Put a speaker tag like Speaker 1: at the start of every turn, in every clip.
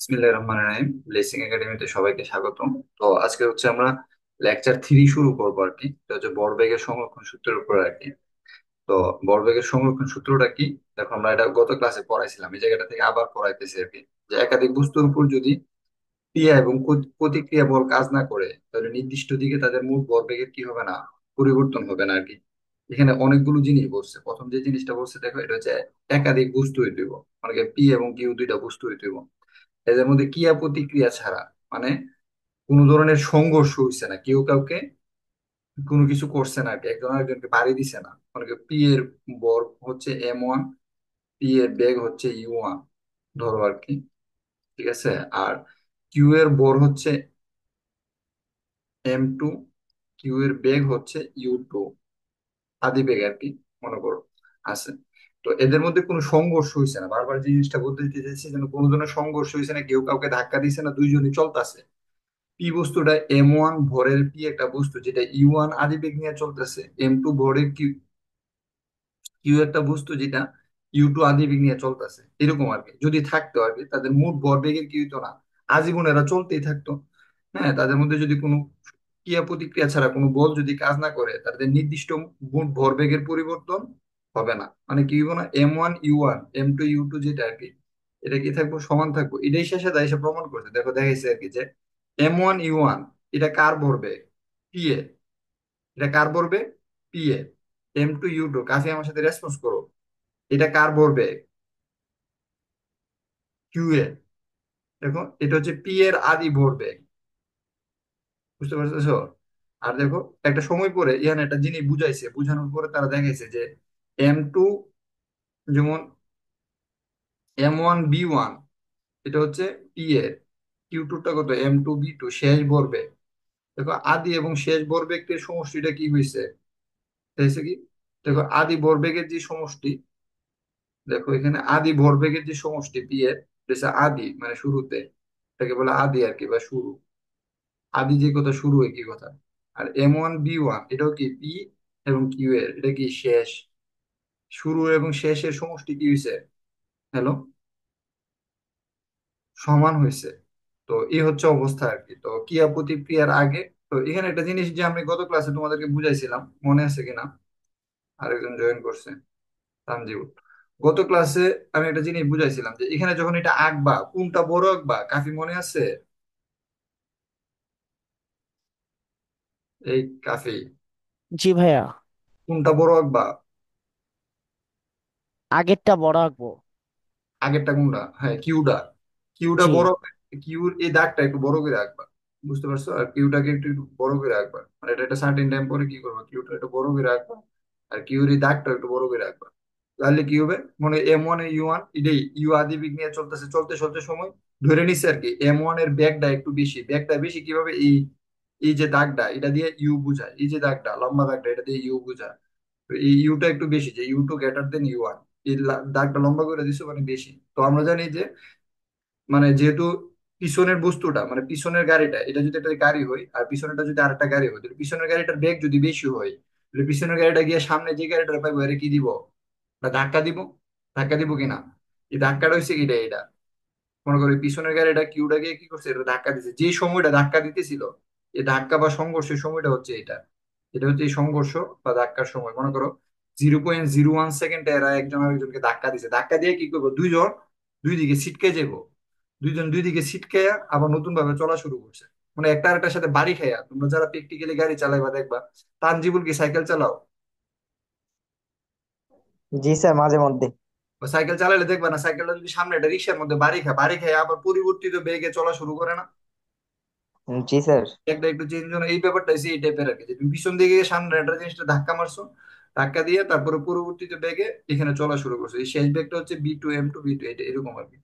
Speaker 1: বিসমিল্লাহির রহমানির রহিম। ব্লেসিং একাডেমিতে সবাইকে স্বাগতম। তো আজকে হচ্ছে আমরা লেকচার 3 শুরু করবো আর কি। এটা হচ্ছে ভরবেগের সংরক্ষণ সূত্রের উপর আর কি। তো ভরবেগের সংরক্ষণ সূত্রটা কি? দেখো, আমরা এটা গত ক্লাসে পড়াইছিলাম, এই জায়গাটা থেকে আবার পড়াইতেছি আর কি। যে একাধিক বস্তুর উপর যদি ক্রিয়া এবং প্রতিক্রিয়া বল কাজ না করে, তাহলে নির্দিষ্ট দিকে তাদের মোট ভরবেগের কি হবে না, পরিবর্তন হবে না আর কি। এখানে অনেকগুলো জিনিস বলছে। প্রথম যে জিনিসটা বলছে, দেখো, এটা হচ্ছে একাধিক বস্তু হইতে হইব। মানে পি এবং কিউ দুইটা বস্তু হইতে হইব। এদের মধ্যে ক্রিয়া প্রতিক্রিয়া ছাড়া, মানে কোনো ধরনের সংঘর্ষ হইছে না, কেউ কাউকে কোনো কিছু করছে না আর কি, একজন আরেকজনকে বাড়ি দিছে না। মানে পি এর বর হচ্ছে M1, পি এর বেগ হচ্ছে U1, ধরো আর কি। ঠিক আছে। আর কিউ এর বর হচ্ছে M2, কিউ এর বেগ হচ্ছে U2, আদি বেগ আর কি, মনে করো আছে। তো এদের মধ্যে কোনো সংঘর্ষ হয়েছে না। বারবার যে জিনিসটা বলতে দিতে চাইছি, যেন কোনো ধরনের সংঘর্ষ হয়েছে না, কেউ কাউকে ধাক্কা দিছে না, দুইজনই চলতেছে। পি বস্তুটা M1 ভরের পি একটা বস্তু, যেটা U1 আদিবেগ নিয়ে চলতেছে। M2 ভরের কিউ কিউ একটা বস্তু, যেটা U2 আদিবেগ নিয়ে চলতেছে। এরকম আর কি যদি থাকতো আর কি, তাদের মোট ভরবেগের কি হইতো না, আজীবন এরা চলতেই থাকতো। হ্যাঁ, তাদের মধ্যে যদি কোনো ক্রিয়া প্রতিক্রিয়া ছাড়া কোনো বল যদি কাজ না করে, তাদের নির্দিষ্ট মোট ভরবেগের পরিবর্তন হবে না। মানে কি হইব না, M1 U1, M2 U2 যেটা আর কি, এটা কি থাকবো, সমান থাকবো। এটাই শেষে তাই এসে প্রমাণ করছে। দেখো, দেখাইছে আর কি যে M1 U1 এটা কার ভরবেগ, পি এ। এটা কার ভরবেগ, পি এ। M2 U2, কাছে আমার সাথে রেসপন্স করো, এটা কার ভরবেগ, কিউ এ। দেখো, এটা হচ্ছে পি এর আদি ভরবেগ। বুঝতে পারতেছো? আর দেখো, একটা সময় পরে ইহান একটা জিনিস বুঝাইছে, বুঝানোর পরে তারা দেখাইছে যে M2, যেমন M1 B1, এটা হচ্ছে পি এর, কিউ2টা কত, M2 B2, শেষ ভরবেগ। দেখো, আদি এবং শেষ ভরবেগের সমষ্টিটা কি হয়েছে, হয়েছে কি? দেখো, আদি ভরবেগের যে সমষ্টি, দেখো এখানে আদি ভরবেগের যে সমষ্টি পি এর, এটা হচ্ছে আদি মানে শুরুতে, এটাকে বলে আদি আর কি, বা শুরু। আদি যে কথা, শুরু একই কথা। আর M1 B1 এটাও কি পি এবং কিউ এর, এটা কি শেষ। শুরু এবং শেষের সমষ্টি কি হয়েছে, হ্যালো, সমান হয়েছে। তো এই হচ্ছে অবস্থা আর কি। তো ক্রিয়া প্রতিক্রিয়ার আগে, তো এখানে একটা জিনিস যে আমি গত ক্লাসে তোমাদেরকে বুঝাইছিলাম, মনে আছে কিনা? আরেকজন জয়েন করছে, তানজিবুল। গত ক্লাসে আমি একটা জিনিস বুঝাইছিলাম যে এখানে যখন এটা আঁকবা, কোনটা বড় আঁকবা, কাফি মনে আছে? এই কাফি,
Speaker 2: জি ভাইয়া।
Speaker 1: কোনটা বড় আঁকবা?
Speaker 2: আগেরটা বড় আঁকবো।
Speaker 1: আগেরটা কোনটা? হ্যাঁ, কিউটা। কিউটা
Speaker 2: জি।
Speaker 1: বড়। কিউর এই দাগটা একটু বড় করে আঁকবা। বুঝতে পারছো? আর কিউটাকে একটু একটু বড় করে আঁকবা। মানে এটা একটা সার্টেন টাইম পরে কি করবা, কিউটা একটু বড় করে আঁকবা। আর কিউর এই দাগটা একটু বড় করে আঁকবা। তাহলে কি হবে, মানে M1 এ U1, এটাই ইউ আদি বেগ নিয়ে চলতেছে, চলতে চলতে সময় ধরে নিচ্ছে আর কি। M1 এর ব্যাগটা একটু বেশি, ব্যাগটা বেশি কিভাবে, এই এই যে দাগটা, এটা দিয়ে ইউ বুঝায়। এই যে দাগটা, লম্বা দাগটা, এটা দিয়ে ইউ বুঝায়। তো এই ইউটা একটু বেশি, যে U2 > U1, এই দাগটা লম্বা করে দিছো মানে বেশি। তো আমরা জানি যে, মানে যেহেতু পিছনের বস্তুটা, মানে পিছনের গাড়িটা, এটা যদি একটা গাড়ি হয় আর পিছনেরটা যদি আরেকটা গাড়ি হয়, তাহলে পিছনের গাড়িটার বেগ যদি বেশি হয়, তাহলে পিছনের গাড়িটা গিয়ে সামনে যে গাড়িটা পাইবো, এর কি দিব, না ধাক্কা দিব। ধাক্কা দিব কিনা? এই ধাক্কাটা হচ্ছে কিটা, এটা মনে করো এই পিছনের গাড়িটা কিউটা গিয়ে কি করছে, এটা ধাক্কা দিচ্ছে। যে সময়টা ধাক্কা দিতেছিল, এই ধাক্কা বা সংঘর্ষের সময়টা হচ্ছে এটা। এটা হচ্ছে এই সংঘর্ষ বা ধাক্কার সময়। মনে করো 0.01 সেকেন্ডে এরা একজন আরেকজনকে ধাক্কা দিছে। ধাক্কা দিয়ে কি করবো, দুইজন দুই দিকে ছিটকে যাবো। দুইজন দুই দিকে ছিটকে আবার নতুন ভাবে চলা শুরু করছে। মানে একটা আরেকটার সাথে বাড়ি খাইয়া। তোমরা যারা প্র্যাকটিক্যালি গাড়ি চালাইবা দেখবা, তানজিবুল কি সাইকেল চালাও?
Speaker 2: জি স্যার, মাঝে মধ্যে।
Speaker 1: বা সাইকেল চালালে দেখবা না, সাইকেলটা যদি সামনে একটা রিক্সার মধ্যে বাড়ি খায়, বাড়ি খায় আবার পরিবর্তিত বেগে চলা শুরু করে না?
Speaker 2: জি স্যার।
Speaker 1: একটা একটু চেঞ্জ হয় না? এই ব্যাপারটা হচ্ছে এই টাইপের আর কি, যে তুমি পিছন দিকে গিয়ে সামনে একটা জিনিসটা ধাক্কা মারছো, ধাক্কা দিয়ে তারপরে পরবর্তীতে বেগে এখানে চলা শুরু করছো। এই শেষ বেগটা হচ্ছে B2 M2 B2, এটা এরকম আর কি।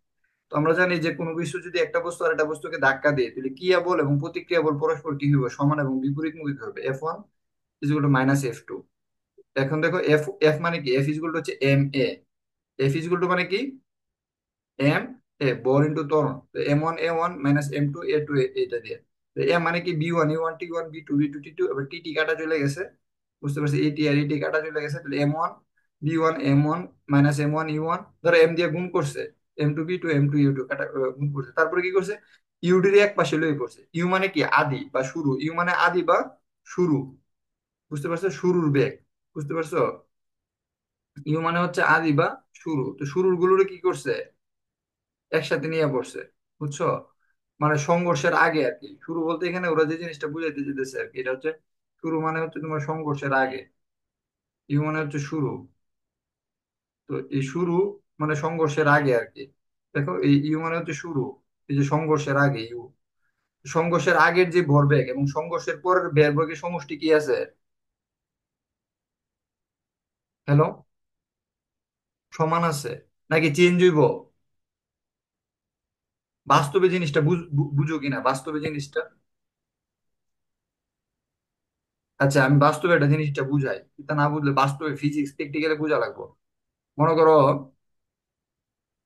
Speaker 1: তো আমরা জানি যে কোনো কিছু যদি একটা বস্তু আর একটা বস্তুকে ধাক্কা দিয়ে, তাহলে ক্রিয়া বল এবং প্রতিক্রিয়া বল পরস্পর কি হবে, সমান এবং বিপরীতমুখী হবে। F1 = -F2। এখন দেখো, এফ এফ মানে কি, F = হচ্ছে M A। F মানে কি, বল ইন্টু ত্বরণ। M1 A1 -M2 A2, এটা দিয়ে। এম মানে কি, B1 U1 T1 B2 B2 T2, এবার টি টি কাটা চলে গেছে। বুঝতে পারছি, এটি আর এটি কাটা চলে গেছে, তাহলে M1 B1 M1 -M1 U1, ধরো এম দিয়ে গুণ করছে। M2P2 M2U2 গুণ করছে, তারপরে কি করছে, ইউডির এক পাশে লয়ে পড়ছে। ইউ মানে কি, আদি বা শুরু, ইউ মানে আদি বা শুরু, বুঝতে পারছো, শুরুর বেগ, বুঝতে পারছো। ইউ মানে হচ্ছে আদি বা শুরু, তো শুরুর গুলোরে কি করছে, একসাথে নিয়ে পড়ছে, বুঝছো। মানে সংঘর্ষের আগে আর কি, শুরু বলতে এখানে ওরা যে জিনিসটা বুঝাইতে যেতেছে আর কি, এটা হচ্ছে শুরু মানে হচ্ছে তোমার সংঘর্ষের আগে, ইউ মানে হচ্ছে শুরু। তো এই শুরু মানে সংঘর্ষের আগে আর কি। দেখো এই ইউ মানে হচ্ছে শুরু, এই যে সংঘর্ষের আগে ইউ, সংঘর্ষের আগের যে ভরবেগ এবং সংঘর্ষের পরের ভরবেগের সমষ্টি কি আছে, হ্যালো, সমান আছে নাকি চেঞ্জ হইব? বাস্তবে জিনিসটা বুঝো কিনা বাস্তবে জিনিসটা। আচ্ছা আমি বাস্তবে একটা জিনিসটা বুঝাই, এটা না বুঝলে বাস্তবে ফিজিক্স প্র্যাকটিক্যালি বোঝা লাগবে। মনে করো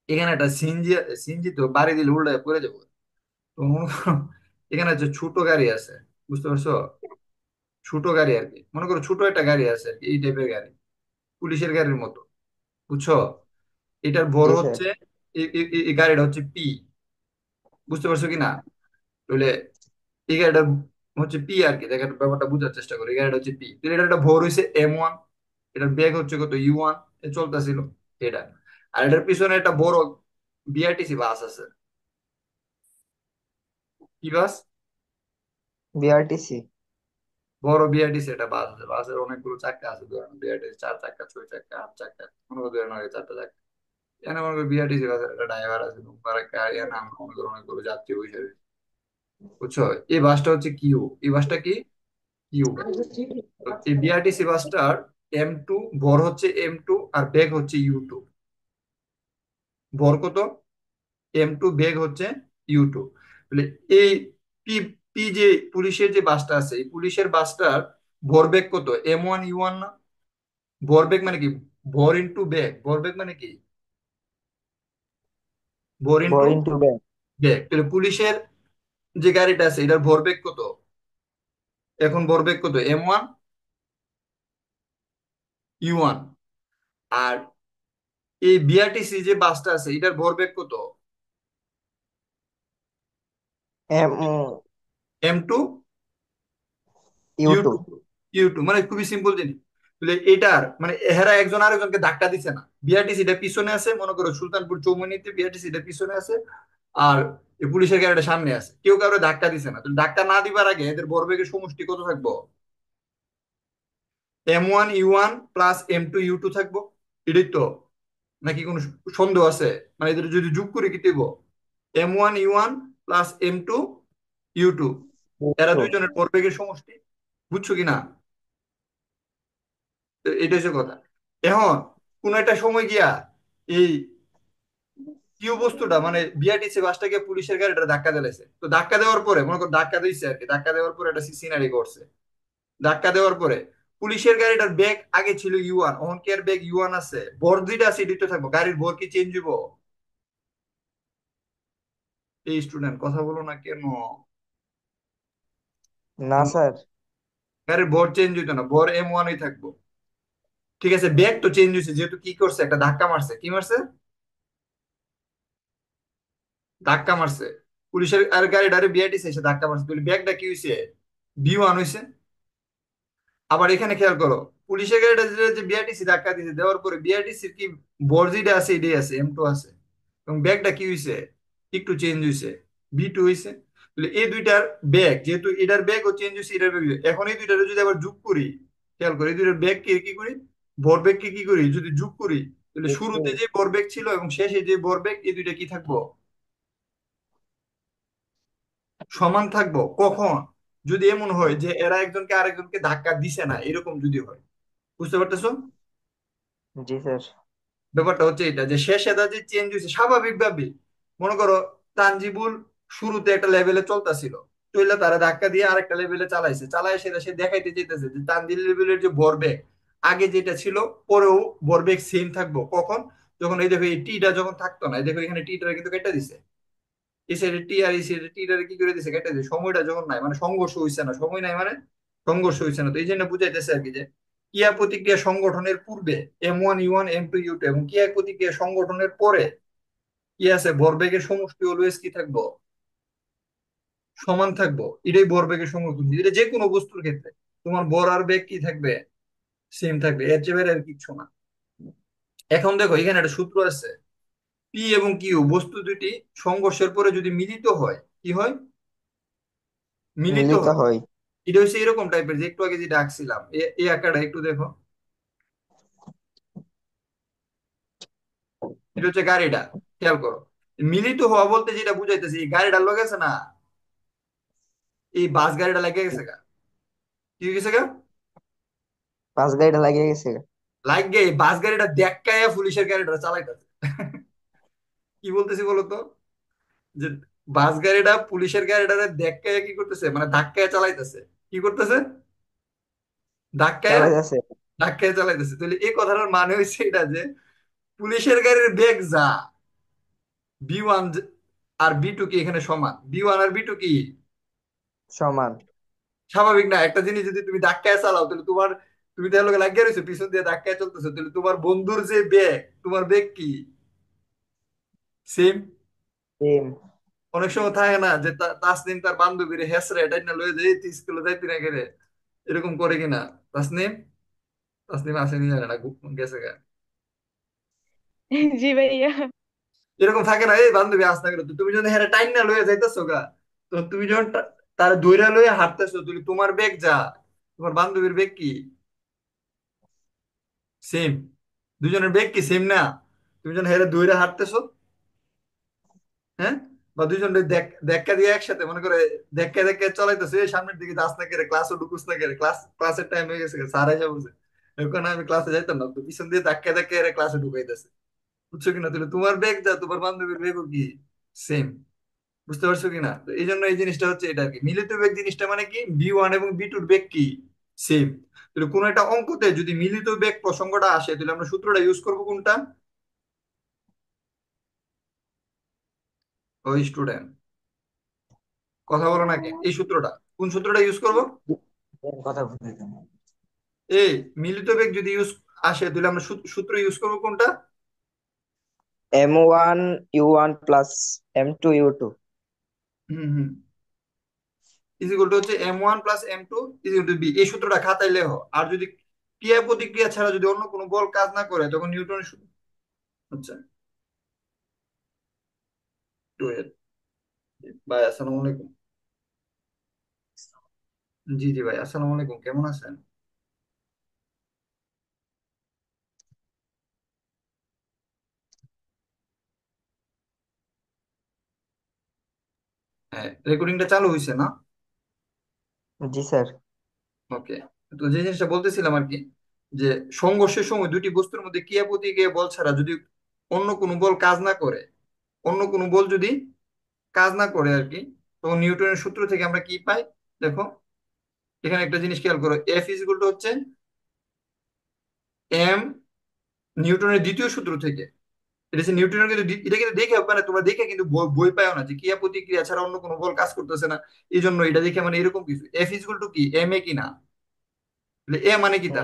Speaker 1: এখানে একটা সিনজি, সিনজি তো বাড়ি দিলে উল্টায় পড়ে যাবো। তো মনে করো এখানে হচ্ছে ছোট গাড়ি আছে, বুঝতে পারছো, ছোট গাড়ি আর কি, মনে করো ছোট একটা গাড়ি আছে আর কি, এই টাইপের গাড়ি, পুলিশের গাড়ির মতো, বুঝছো। এটার ভর
Speaker 2: জি স্যার।
Speaker 1: হচ্ছে এই গাড়িটা হচ্ছে পি, বুঝতে পারছো কি না, তাহলে এই গাড়িটা হচ্ছে পি আর কি, দেখেন ব্যাপারটা বোঝার চেষ্টা করি, এই গাড়িটা হচ্ছে পি, তাহলে এটা একটা ভর হয়েছে M1, এটার বেগ হচ্ছে কত U1, এ চলতেছিল এটা। আর এটার পিছনে একটা বড় বিআরটিসি বাস আছে, কি বাস,
Speaker 2: বিআরটিসি।
Speaker 1: বড় বিআরটিসি একটা বাস আছে, বাসের অনেকগুলো চাকা আছে, ধরেন বিআরটিসি 4 চাকা 6 চাকা 8 চাকা, মনে করো ধরেন আগে 4টা চাকা, এখানে মনে করো বিআরটিসি বাসের একটা ড্রাইভার আছে, আর একটা এখানে আমরা মনে করো অনেকগুলো যাত্রী বসে রয়েছে, বুঝছো। এই বাসটা হচ্ছে কিউ, এই বাসটা কি, কিউ। তো এই বিআরটিসি বাসটার M2, ভর হচ্ছে M2 আর বেগ হচ্ছে U2, ভর কত, M2, বেগ হচ্ছে U2। তাহলে এই পি, পি যে পুলিশের যে বাসটা আছে, এই পুলিশের বাসটার ভরবেগ কত, M1U1 না, ভরবেগ মানে কি, ভর ইন্টু বেগ, ভরবেগ মানে কি, ভর ইন্টু
Speaker 2: বোরিং টু ব্যাক।
Speaker 1: বেগ। তাহলে পুলিশের যে গাড়িটা আছে এটার ভরবেগ কত, এখন ভরবেগ কত, M1U1। আর এই বিআরটিসি যে বাসটা আছে এটার ভরবেগ কত,
Speaker 2: এম
Speaker 1: M2
Speaker 2: ইউটু।
Speaker 1: ইউটিউব, ইউটিউব মানে খুবই সিম্পল জিনিস। তাহলে এটার মানে এরা একজন আরেকজনকে ধাক্কা দিছে না, বিআরটিসিটা পিছনে আছে, মনে করো সুলতানপুর চৌমুহনীতে বিআরটিসিটা পিছনে আছে, আর এই পুলিশের গাড়িটা সামনে আছে, কেউ কারো ধাক্কা দিছে না। তো ধাক্কা না দিবার আগে এদের ভরবেগের সমষ্টি কত থাকবো, M1U1 প্লাস M2U2 থাকবো, এটাই তো, নাকি কোনো সন্দেহ আছে, মানে এদের যদি যোগ করে কি দেবো, M1U1 প্লাস M2U2, এরা
Speaker 2: ইউটু।
Speaker 1: দুইজনের ভরবেগের সমষ্টি, বুঝছো কিনা। তো এটা হচ্ছে কথা। এখন কোন একটা সময় গিয়া এই কিউ বস্তুটা মানে বিআরটিসি বাসটাকে পুলিশের গাড়িটা ধাক্কা দিয়েছে, তো ধাক্কা দেওয়ার পরে মনে করো ধাক্কা দিয়েছে আর কি, ধাক্কা দেওয়ার পরে একটা সিনারি করছে, ধাক্কা দেওয়ার পরে পুলিশের গাড়িটার বেগ আগে ছিল U1, এখন কি আর বেগ U1 আছে, ভর দুইটা আছে দুইটা থাকবো, গাড়ির ভর কি চেঞ্জ হইব। এই স্টুডেন্ট কথা বলো না কেন,
Speaker 2: না স্যার।
Speaker 1: গাড়ির ভর চেঞ্জ হইতো না, ভর M1ই থাকবো, ঠিক আছে। বেগ তো চেঞ্জ হয়েছে যেহেতু কি করছে, একটা ধাক্কা মারছে, কি মারছে, ধাক্কা মারছে, পুলিশের আর গাড়িটারে বিআরটিসি এসে ধাক্কা মারছে, তাহলে ব্যাগটা কি হয়েছে, B1 হয়েছে। আবার এখানে খেয়াল করো, পুলিশের গাড়িটা যে বিআরটিসি ধাক্কা দিয়েছে, দেওয়ার পরে বিআরটিসির কি বর্জিটা আছে, এটাই আছে, M2 আছে, এবং ব্যাগটা কি হয়েছে, একটু চেঞ্জ হয়েছে, B2 হয়েছে। তাহলে এই দুইটার ব্যাগ, যেহেতু এটার ব্যাগও চেঞ্জ হয়েছে, এটার ব্যাগ, এখন এই দুইটার যদি আবার যোগ করি, খেয়াল করি এই দুইটার ব্যাগ কে কি করি, ভরবেগকে কি করি যদি যোগ করি, তাহলে শুরুতে যে ভরবেগ ছিল এবং শেষে যে ভরবেগ, এই দুইটা কি থাকবো, সমান থাকবো। কখন, যদি এমন হয় যে এরা একজনকে আরেকজনকে ধাক্কা দিছে না, এরকম যদি হয়, বুঝতে পারতেছো।
Speaker 2: জি স্যার।
Speaker 1: ব্যাপারটা হচ্ছে এটা যে শেষ এটা যে চেঞ্জ হয়েছে স্বাভাবিকভাবে, মনে করো তানজিবুল শুরুতে একটা লেভেলে চলতেছিল, চইলা তারা ধাক্কা দিয়ে আরেকটা লেভেলে চালাইছে, চালায় সেটা সে দেখাইতে চাইতেছে যে তানজিল লেভেলের যে ভরবেগ আগে যেটা ছিল পরেও ভরবেগ সেম থাকবো। কখন, যখন এই দেখো এই টিটা যখন থাকতো না, এই দেখো এখানে টিটা কিন্তু কেটে দিছে, এই সাইডে টি আর এই সাইডে টিটারে কি করে দিছে, কেটে দিছে, সময়টা যখন নাই মানে সংঘর্ষ হইছে না, সময় নাই মানে সংঘর্ষ হইছে না। তো এই জন্য বুঝাইতেছে আর কি যে ক্রিয়া প্রতিক্রিয়া সংগঠনের পূর্বে M1U1 M2U2 এবং ক্রিয়া প্রতিক্রিয়া সংগঠনের পরে কি আছে, ভরবেগের সমষ্টি অলওয়েজ কি থাকবো, সমান থাকবো। এটাই ভরবেগের সমষ্টি, এটা যে কোনো বস্তুর ক্ষেত্রে তোমার ভর আর বেগ কি থাকবে, সেম থাকবে, এর চেয়ে বেড়ে আর কিচ্ছু না। এখন দেখো এখানে একটা সূত্র আছে, পি এবং কিউ বস্তু দুটি সংঘর্ষের পরে যদি মিলিত হয়, কি হয়, মিলিত
Speaker 2: মিলিত
Speaker 1: হয়।
Speaker 2: হয়।
Speaker 1: এটা হচ্ছে এরকম টাইপের যে একটু আগে যেটা আঁকছিলাম, এই আঁকাটা একটু দেখো। এটা হচ্ছে গাড়িটা, খেয়াল করো। মিলিত হওয়া বলতে যেটা বুঝাইতেছে, এই গাড়িটার লগে আছে না, এই বাস গাড়িটা লেগে গেছে গা। কি হয়ে গেছে গা?
Speaker 2: পাঁচ গাড়িটা লাগিয়ে গেছে।
Speaker 1: লাগে এই বাস গাড়িটা দেখায় পুলিশের গাড়িটা চালাইতেছে। কি বলতেছি বলো তো, যে বাস গাড়িটা পুলিশের গাড়িটা দেখায় কি করতেছে, মানে ধাক্কায় চালাইতেছে। কি করতেছে? ধাক্কায়,
Speaker 2: চালাই যাচ্ছে।
Speaker 1: ধাক্কায় চালাইতেছে। তাহলে এই কথাটার মানে হচ্ছে এটা যে পুলিশের গাড়ির বেগ যা, বি 1 আর বি 2 কি এখানে সমান? বি 1 আর বি 2 কি
Speaker 2: সমান।
Speaker 1: স্বাভাবিক না? একটা জিনিস যদি তুমি ধাক্কায় চালাও তাহলে তোমার, তুমি তার লগে লাগিয়ে রয়েছো পিছন দিয়ে ধাক্কায় চলতেছো, তাহলে তোমার বন্ধুর যে বেগ, তোমার বেগ কি সেম?
Speaker 2: সেম।
Speaker 1: অনেক সময় থাকে না যে তাসনিম তার বান্ধবীর হেসরে এটাই না লয়ে যায় তুই স্কুলে যাইতি না গেলে, এরকম করে কিনা? তাসনিম, তাসনিম আসেনি জানে না, গেছে গা।
Speaker 3: জি ভাইয়া।
Speaker 1: এরকম থাকে না, এই বান্ধবী আস না গেলে তো তুমি যখন হ্যাঁ টাইম না লয়ে যাইতেছো গা, তো তুমি যখন তার দৈরা লয়ে হাঁটতেছো, তুমি তোমার বেগ যা, তোমার বান্ধবীর বেগ কি সেম? দুজনের বেগ কি সেম না? তুমি যখন হেরে দৈরা হাঁটতেছো, হ্যাঁ, বা দুইজন দেখা দিয়ে একসাথে মনে করে দেখা দেখা চলাইতেছে, এই সামনের দিকে যাস না কেরে, ক্লাসও ঢুকুস না কেরে, ক্লাসের টাইম হয়ে গেছে, স্যার এসে বলছে এখন আমি ক্লাসে যাইতাম না, তো পিছন দিয়ে ধাক্কা ধাক্কা এর ক্লাসে ঢুকাইতেছে। বুঝছো কিনা? তাহলে তোমার ব্যাগ যা, তোমার বান্ধবীর ব্যাগও কি সেম। বুঝতে পারছো কিনা? তো এই জন্য এই জিনিসটা হচ্ছে এটা আর কি, মিলিত বেগ জিনিসটা মানে কি, বি 1 এবং বি 2 বেগ কি সেম। তাহলে কোন একটা অঙ্কতে যদি মিলিত বেগ প্রসঙ্গটা আসে, তাহলে আমরা সূত্রটা ইউজ করবো কোনটা? ওই স্টুডেন্ট, কথা বলো না কেন, এই সূত্রটা, কোন সূত্রটা ইউজ করব?
Speaker 2: কথা বলতে
Speaker 1: এই মিলিত বেগ যদি ইউজ আসে, তাহলে আমরা সূত্র ইউজ করবো কোনটা?
Speaker 2: M1 U1 plus M2 U2।
Speaker 1: হুম হুম, ইজিকল টু হচ্ছে M1 + M2 ইজিকল টু বি। এই সূত্রটা খাতায় লেখো। আর যদি ক্রিয়া প্রতিক্রিয়া ছাড়া যদি অন্য কোনো বল কাজ না করে, তখন নিউটনের সূত্র হচ্ছে, ভাই আসসালামু আলাইকুম। জি জি ভাই, আসসালামু আলাইকুম, কেমন আছেন? হ্যাঁ, রেকর্ডিংটা চালু হয়েছে না?
Speaker 2: জি স্যার।
Speaker 1: ওকে। তো যে জিনিসটা বলতেছিলাম আর কি, যে সংঘর্ষের সময় দুটি বস্তুর মধ্যে ক্রিয়া প্রতিক্রিয়া বল ছাড়া যদি অন্য কোনো বল কাজ না করে, অন্য কোনো বল যদি কাজ না করে আর কি, তখন নিউটনের সূত্র থেকে আমরা কি পাই? দেখো এখানে একটা জিনিস খেয়াল করো, F হচ্ছে এম, নিউটনের দ্বিতীয় সূত্র থেকে। এটা হচ্ছে নিউটনের কিন্তু এটা কিন্তু দেখে মানে তোমরা দেখে কিন্তু বই পাও না যে ক্রিয়া প্রতিক্রিয়া ছাড়া অন্য কোনো বল কাজ করতেছে না, এই জন্য এটা দেখে মানে এরকম কিছু। F কি M এ কি না? এ মানে কি তা,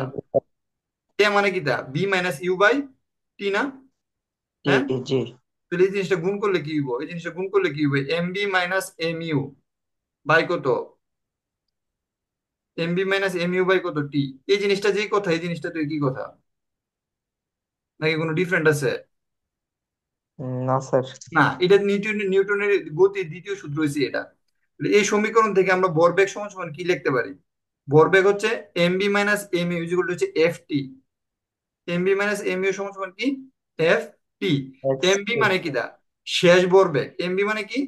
Speaker 1: এ মানে কি তা B - U/T না?
Speaker 2: জি
Speaker 1: হ্যাঁ,
Speaker 2: জি।
Speaker 1: তাহলে এই জিনিসটা গুণ করলে কি হইব, এই জিনিসটা গুণ করলে কি হবে, MB - MU বাই কত, MB - MU বাই কত টি। এই জিনিসটা যেই কথা, এই জিনিসটা তুই কি কথা, নাকি কোনো ডিফারেন্ট আছে?
Speaker 2: না স্যার।
Speaker 1: না, এটা নিউটনের গতির দ্বিতীয় সূত্র হয়েছে এটা। তাহলে এই সমীকরণ থেকে আমরা ভরবেগ সমান সমান কি লিখতে পারি? ভরবেগ হচ্ছে MB - MU ইকুয়াল টু হচ্ছে FT। MB - MU সমান সমান কি, FT। এমবি মানে কি দা, শেষ ভরবেগ। এমবি মানে কি,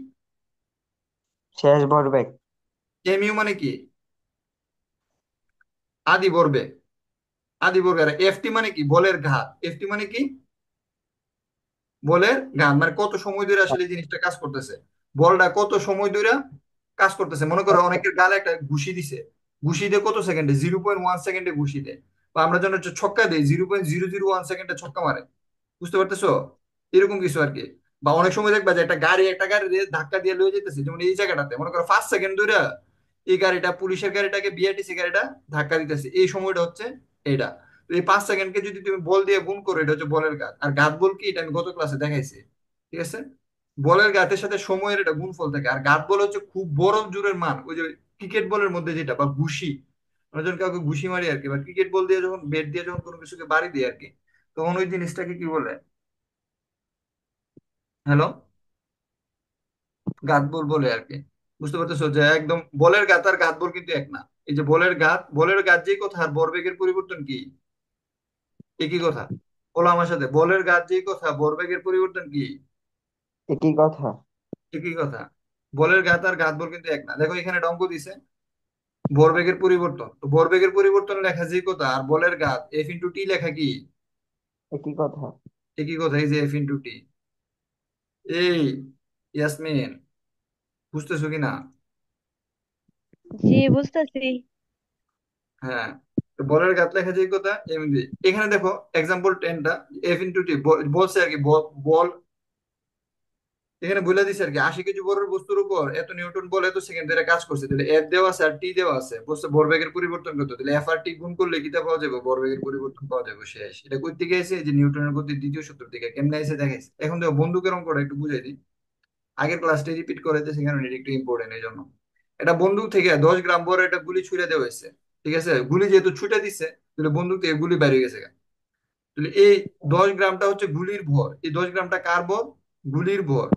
Speaker 2: শেষ ভরবেগ।
Speaker 1: MU মানে কি, আদি ভরবেগ। আদি ভরবেগ। আর FT মানে কি, বলের ঘাত। FT মানে কি, বলের ঘাত, মানে কত সময় ধরে আসলে এই জিনিসটা কাজ করতেছে, বলটা কত সময় ধরে কাজ করতেছে। মনে করো অনেকের গালে একটা ঘুষি দিছে, ঘুষি দিয়ে কত সেকেন্ডে, 0.1 সেকেন্ডে ঘুষি দেয়। বা আমরা যখন হচ্ছে ছক্কা দেই, 0.001 সেকেন্ডে ছক্কা মারে। বুঝতে পারতেছো? এরকম কিছু আর কি। বা অনেক সময় দেখবা যে একটা গাড়ি দিয়ে ধাক্কা দিয়ে লয়ে যেতেছে, যেমন এই জায়গাটাতে মনে করো 5 সেকেন্ড ধরে এই গাড়িটা, পুলিশের গাড়িটাকে বিআরটিসি গাড়িটা ধাক্কা দিতেছে, এই সময়টা হচ্ছে এটা। তো এই 5 সেকেন্ডকে যদি তুমি বল দিয়ে গুণ করো, এটা হচ্ছে বলের ঘাত। আর ঘাত বল কি, এটা আমি গত ক্লাসে দেখাইছি। ঠিক আছে? বলের গাতের সাথে সময়ের একটা গুণফল থাকে। আর গাত বল হচ্ছে খুব বড় জোরের মান, ওই যে ক্রিকেট বলের মধ্যে যেটা, বা ঘুষি, আমরা যখন কাউকে ঘুষি মারি আর কি, বা ক্রিকেট বল দিয়ে যখন, ব্যাট দিয়ে যখন কোনো কিছুকে বাড়ি দিই আর কি, তখন ওই জিনিসটাকে কি বলে? হ্যালো? গাত বল বলে আর কি। বুঝতে পারতেছো যে একদম বলের গাত আর গাত বল কিন্তু এক না। এই যে বলের গাত যেই কথা, আর ভরবেগের পরিবর্তন কি? একই কথা। বলো আমার সাথে, বলের গাত যেই কথা, ভরবেগের পরিবর্তন কি?
Speaker 2: একই কথা।
Speaker 1: একই কথা। বলের গাত আর গাত বল কিন্তু এক না। দেখো এখানে একটা অঙ্ক দিছে, ভরবেগের পরিবর্তন, তো ভরবেগের পরিবর্তন লেখা যে কথা, আর বলের গাত এফ ইন্টু টি লেখা কি?
Speaker 2: একই কথা।
Speaker 1: একই কথা। এই যে এফ ইন্টু টি। এই ইয়াসমিন, বুঝতেছো কি না?
Speaker 3: জি, বুঝতেছি।
Speaker 1: হ্যাঁ। তো বলের গাত লেখা যে কথা এমনি। এখানে দেখো এক্সাম্পল 10টা, এফ ইন্টু টি বলছে আর কি, বল এখানে বলে দিছে আর কি, 80 কেজি বড় বস্তুর উপর এত নিউটন বল এত সেকেন্ড ধরে কাজ করছে, তাহলে এফ দেওয়া আছে আর টি দেওয়া আছে, বলছে ভরবেগের পরিবর্তন করতে, তাহলে এফ আর টি গুণ করলে কিটা পাওয়া যাবে? ভরবেগের পরিবর্তন পাওয়া যাবে। শেষ। এটা কই থেকে এসে? এই যে নিউটনের গতির দ্বিতীয় সূত্র থেকে। কেমনে এসে দেখাইছে? এখন দেখো বন্দুকের অঙ্কটা একটু বুঝাই দিই। আগের ক্লাসটা রিপিট করে যে, সেখানে এটা একটু ইম্পর্টেন্ট এই জন্য। এটা বন্দুক থেকে 10 গ্রাম বড় একটা গুলি ছুড়ে দেওয়া হয়েছে। ঠিক আছে? গুলি যেহেতু ছুটে দিচ্ছে, তাহলে বন্দুক থেকে গুলি বাইরে গেছে। তাহলে এই 10 গ্রামটা হচ্ছে গুলির ভর। এই 10 গ্রামটা কার ভর? গুলির ভর।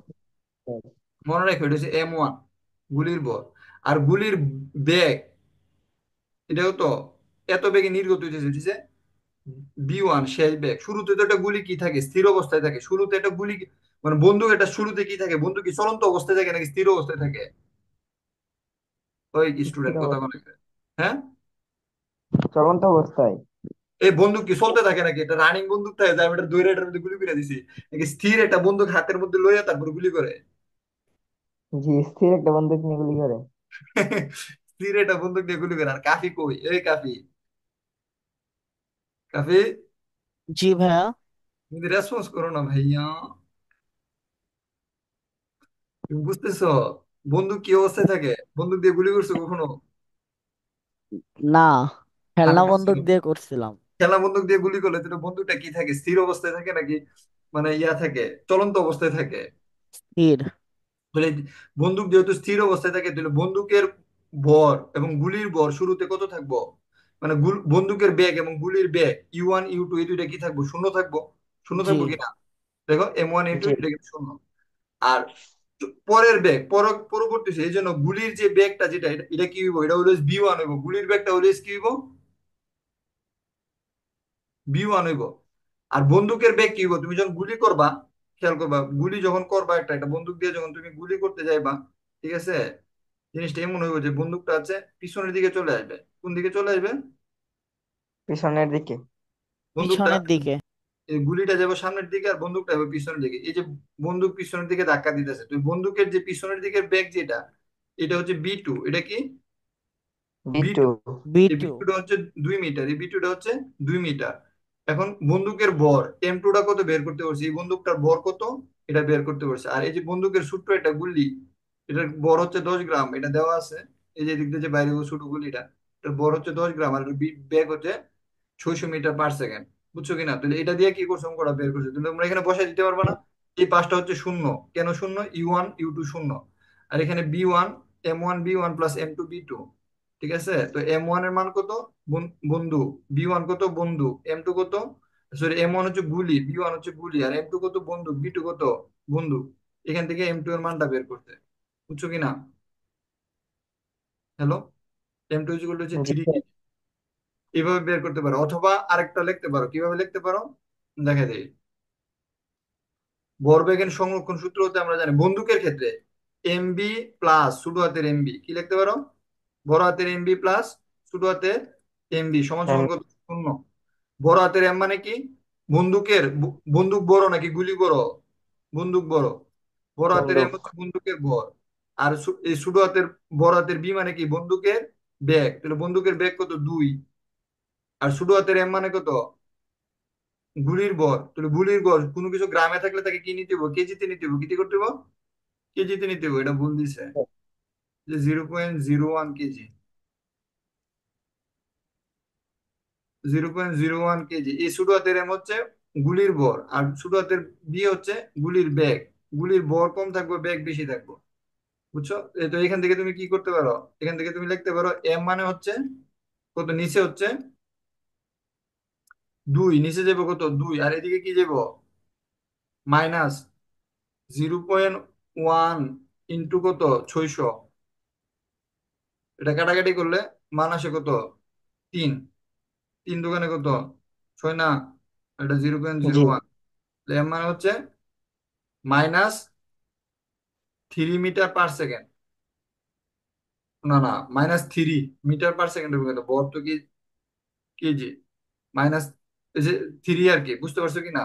Speaker 1: মনে রাখো এটা হচ্ছে M1, গুলির ভর। আর গুলির বেগ, এটাও তো এত বেগে নির্গত হইতেছে, হচ্ছে B1 শেষ বেগ। শুরুতে তো একটা গুলি কি থাকে? স্থির অবস্থায় থাকে। শুরুতে একটা গুলি মানে বন্দুক, এটা শুরুতে কি থাকে? বন্দুক কি চলন্ত অবস্থায় থাকে নাকি স্থির অবস্থায় থাকে? ওই
Speaker 2: স্থির
Speaker 1: স্টুডেন্ট কথা
Speaker 2: অবস্থা।
Speaker 1: বলে। হ্যাঁ?
Speaker 2: চলন্ত অবস্থায়।
Speaker 1: এই বন্দুক কি চলতে থাকে নাকি? এটা রানিং বন্দুক থাকে যে আমি এটা দৌড়ে এটার মধ্যে গুলি করে দিছি, নাকি স্থির একটা বন্দুক হাতের মধ্যে লইয়া তারপর গুলি করে?
Speaker 2: জি, স্থির একটা বন্দুক নিয়ে গুলি করে।
Speaker 1: স্থির একটা বন্দুক দিয়ে গুলি করে। আর কাফি কই? এই কাফি, কাফি,
Speaker 3: জি ভাইয়া।
Speaker 1: তুমি রেসপন্স করো না ভাইয়া। তুমি বুঝতেছো বন্দুক কি অবস্থায় থাকে? বন্দুক দিয়ে গুলি করছো কখনো?
Speaker 3: না,
Speaker 1: আর
Speaker 3: খেলনা
Speaker 1: করছো?
Speaker 3: বন্দুক দিয়ে করছিলাম।
Speaker 1: খেলা বন্দুক দিয়ে গুলি করলে তো বন্দুকটা কি থাকে? স্থির অবস্থায় থাকে নাকি মানে ইয়া থাকে, চলন্ত অবস্থায় থাকে?
Speaker 3: স্থির।
Speaker 1: তাহলে বন্দুক যেহেতু স্থির অবস্থায় থাকে, তাহলে বন্দুকের ভর এবং গুলির ভর শুরুতে কত থাকবো? মানে বন্দুকের বেগ এবং গুলির বেগ U1 U2 এই দুইটা কি থাকবো? শূন্য থাকবো। শূন্য
Speaker 3: জি।
Speaker 1: থাকবো কিনা? দেখো M1 A2
Speaker 3: জি।
Speaker 1: এটা কিন্তু শূন্য। আর পরের বেগ পরবর্তী, এই জন্য গুলির যে বেগটা যেটা, এটা কি হইব? এটা অলওয়েজ B1 হইব। গুলির বেগটা অলওয়েজ কি হইব? B1 হইব। আর বন্দুকের বেগ কি হইব? তুমি যখন গুলি করবা, খেয়াল করবা, গুলি যখন করবা, একটা একটা বন্দুক দিয়ে যখন তুমি গুলি করতে যাইবা, ঠিক আছে, জিনিসটা এমন হইব যে বন্দুকটা আছে পিছনের দিকে চলে আসবে। কোন দিকে চলে আসবে?
Speaker 2: পিছনের দিকে।
Speaker 1: বন্দুকটা,
Speaker 3: পিছনের দিকে।
Speaker 1: এই গুলিটা যাবে সামনের দিকে আর বন্দুকটা যাবে পিছনের দিকে। এই যে বন্দুক পিছনের দিকে ধাক্কা দিতেছে, তো বন্দুকের যে পিছনের দিকের বেগ যেটা, এটা হচ্ছে B2। এটা কি?
Speaker 2: B2।
Speaker 1: B2।
Speaker 3: বি
Speaker 1: এই
Speaker 3: টু
Speaker 1: B2টা হচ্ছে 2 মিটার, এই B2টা হচ্ছে 2 মিটার। এখন বন্দুকের ভর M2টা কত বের করতে পারছি? এই বন্দুকটার ভর কত এটা বের করতে পারছে। আর এই যে বন্দুকের ছোট্ট একটা গুলি, এটার ভর হচ্ছে 10 গ্রাম, এটা দেওয়া আছে। এই যে দিক দিয়ে যে বাইরে ছোট গুলিটা, এটার ভর হচ্ছে 10 গ্রাম, আর বেগ হচ্ছে 600 মিটার পার সেকেন্ড। বুঝছো কিনা? তাহলে এটা দিয়ে কি করছো? অঙ্কটা বের করছো। তাহলে তোমরা এখানে বসাই দিতে পারবে না? এই পাঁচটা হচ্ছে শূন্য। কেন শূন্য? U1 U2 শূন্য। আর এখানে B1 M1 B1 plus M2 B2। ঠিক আছে? তো M1 এর মান কত? বন্ধু। B1 কত? বন্ধু। M2 কত? সরি, M1 হচ্ছে গুলি, B1 হচ্ছে গুলি, আর M2 কত? বন্ধু। B2 কত? বন্ধু। এখান থেকে M2 এর মানটা বের করতে। বুঝছো কিনা? হ্যালো? M2 হচ্ছে
Speaker 2: জি
Speaker 1: 3।
Speaker 2: স্যার।
Speaker 1: এইভাবে বের করতে পারো, অথবা আরেকটা লিখতে পারো। কিভাবে লিখতে পারো? দেখা দেই। ভরবেগের সংরক্ষণ সূত্র হতে আমরা জানি বন্দুকের ক্ষেত্রে এমবি প্লাস ছোট হাতের এমবি কি লিখতে পারো? বড় হাতের এমবি প্লাস ছোট হাতের এমবি সমান সমান কত? শূন্য। বড় হাতের এম মানে কি? বন্দুক বড় নাকি গুলি বড়? বন্দুক বড়। বড় হাতের এম
Speaker 2: বন্দুক।
Speaker 1: হচ্ছে বন্দুকের ভর। আর এই ছোট হাতের, বড় হাতের বি মানে কি? বন্দুকের বেগ। তাহলে বন্দুকের বেগ কত? 2। আর ছোট হাতের এম মানে কত? গুলির ভর। তাহলে গুলির ভর কোনো কিছু গ্রামে থাকলে তাকে কি নিতে হবে? কেজিতে নিতে হবে। কি করতে হবে? কেজিতে নিতে হবে। এটা ভুল দিছে, যে 0.01 কেজি। 0.01 কেজি। এই ছোট হাতের এম হচ্ছে গুলির ভর, আর ছোট হাতের বি হচ্ছে গুলির বেগ। গুলির ভর কম থাকবে, বেগ বেশি থাকবে। বুঝছো? তো এখান থেকে তুমি কি করতে পারো, এখান থেকে তুমি লিখতে পারো এম মানে হচ্ছে কত, নিচে হচ্ছে 2, নিচে যাবো কত 2, আর এদিকে কি যাবো -0.1 ইন্টু কত 600। এটা কাটাকাটি করলে মান আসে কত 3। 3 দোকানে কত 6 না, এটা zero point zero
Speaker 2: G.
Speaker 1: One M মানে হচ্ছে -3 মিটার পার সেকেন্ড। না না, -3 মিটার পার সেকেন্ডের ভর তো কি কেজি, মাইনাস এই যে 3 আর কি, বুঝতে পারছো কি না?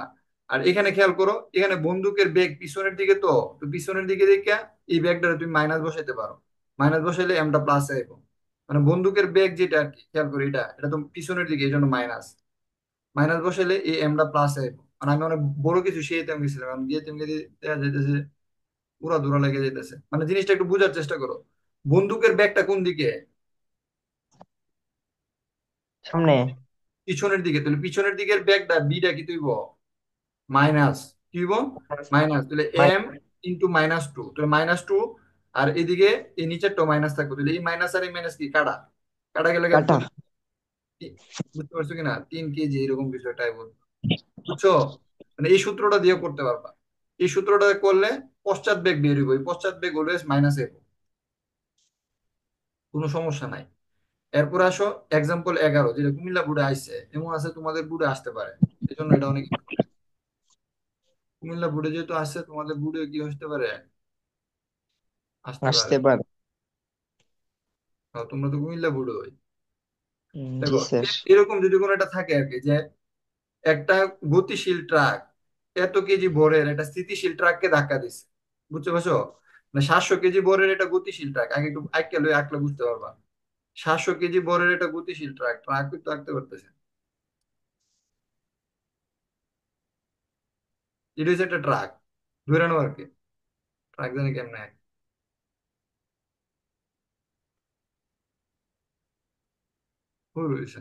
Speaker 1: আর এখানে খেয়াল করো, এখানে বন্দুকের বেগ পিছনের দিকে, তো তো পিছনের দিকে দেখে এই বেগটা তুমি মাইনাস বসাইতে পারো। মাইনাস বসাইলে এমটা প্লাস আইব। মানে বন্দুকের বেগ যেটা আর কি, খেয়াল করি এটা এটা তো পিছনের দিকে, এই জন্য মাইনাস। মাইনাস বসাইলে এই এমটা প্লাস আইব। মানে আমি অনেক বড় কিছু শিখাইতে গেছিলাম, আমি গিয়ে তুমি দেখা যাইতেছে পুরা দূরা লেগে যাইতেছে। মানে জিনিসটা একটু বোঝার চেষ্টা করো, বন্দুকের ব্যাগটা কোন দিকে,
Speaker 2: সামনে।
Speaker 1: পিছনের দিকে। তাহলে পিছনের দিকের ব্যাগটা বিটা কি তুইব মাইনাস, কি হইব মাইনাস। তাহলে
Speaker 2: মাই
Speaker 1: এম ইন্টু -2, তাহলে -2। আর এদিকে এই নিচেরটা মাইনাস থাকবে, তাহলে এই মাইনাস আর এই মাইনাস কি কাটা, কাটা গেলে
Speaker 2: কাটা।
Speaker 1: কত, বুঝতে পারছো কিনা, 3 কেজি এরকম কিছু একটাই বলতো। বুঝছো? মানে এই সূত্রটা দিয়ে করতে পারবা। এই সূত্রটা করলে পশ্চাৎ বেগ বের হইব, এই পশ্চাৎ বেগ অলওয়েজ মাইনাস এ, কোনো সমস্যা নাই। এরপর আসো এক্সাম্পল 11, যেটা কুমিল্লা বোর্ডে আসছে, এমন আছে তোমাদের বোর্ডে আসতে পারে, এই জন্য এটা অনেক important। কুমিল্লা বোর্ডে যেহেতু আসছে, তোমাদের বোর্ডে কি আসতে পারে, আসতে পারে।
Speaker 2: আসতে পারে।
Speaker 1: তোমরা তো কুমিল্লা বোর্ডে হয়।
Speaker 2: জি
Speaker 1: দেখো,
Speaker 2: স্যার।
Speaker 1: এরকম যদি কোনো একটা থাকে আর কি, যে একটা গতিশীল ট্রাক এত কেজি ভরের একটা স্থিতিশীল ট্রাককে ধাক্কা দিচ্ছে। বুঝতে পারছো? মানে 700 কেজি ভরের একটা গতিশীল ট্রাক, আগে একটু আঁকলে লই, আঁকলে বুঝতে পারবা। 700 কেজি ভরের একটা গতিশীল ট্রাক, ট্রাক তো আঁকতে পারতেছে। এটা হচ্ছে একটা ট্রাক, ধরে নাও আর কি। ট্রাক জানি কেমনে আঁকে? ভুল হয়েছে।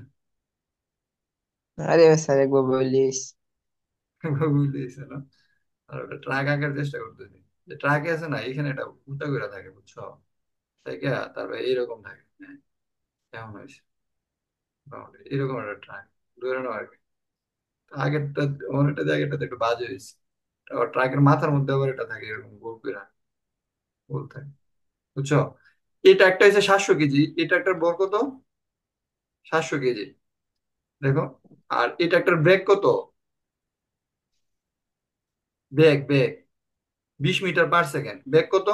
Speaker 2: আরে স্যার একবার বলিস।
Speaker 1: বুঝতেছে না। আর ওটা ট্রাক আঁকার চেষ্টা করতেছি, যে ট্রাকে আছে না, এখানে এটা উল্টা করে থাকে, বুঝছো? তাই কি, তারপরে এইরকম থাকে, হ্যাঁ, কেমন হয়েছে মোটামুটি এরকম একটা ট্রাক, ধরে নাও আর কি। আগেরটা, অনেকটা আগেরটাতে একটু বাজে হয়েছে। ট্রাকের মাথার মধ্যে আবার এটা থাকে, এরকম গোল করে গোল থাকে, বুঝছো? এটা একটা হচ্ছে 700 কেজি, এটা একটা বর কত 700 কেজি, দেখো। আর এটা একটা ব্রেক কত, বেগ 20 মিটার পার সেকেন্ড, বেগ কত,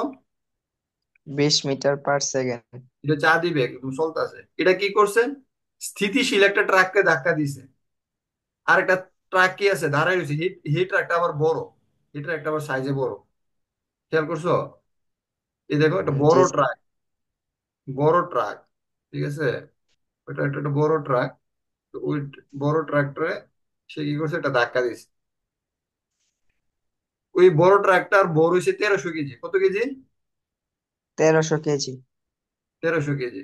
Speaker 2: 20 মিটার পার সেকেন্ড।
Speaker 1: এটা চা দিবে একদম চলতেছে। এটা কি করছে, স্থিতিশীল একটা ট্রাককে ধাক্কা দিছে। আর একটা ট্রাক কি আছে দাঁড়ায় রয়েছে, এই ট্রাকটা আবার বড়, এই ট্রাকটা আবার সাইজে বড়, খেয়াল করছো? এই দেখো একটা
Speaker 2: জি
Speaker 1: বড়
Speaker 2: স্যার।
Speaker 1: ট্রাক, বড় ট্রাক, ঠিক আছে, ওটা একটা বড় ট্রাক। তো ওই বড় ট্রাকটারে সে কি করছে, একটা ধাক্কা দিছে। ওই বড় ট্রাকটার বড় হয়েছে 1300 কেজি, কত কেজি,
Speaker 2: 1300 কেজি।
Speaker 1: 1300 কেজি।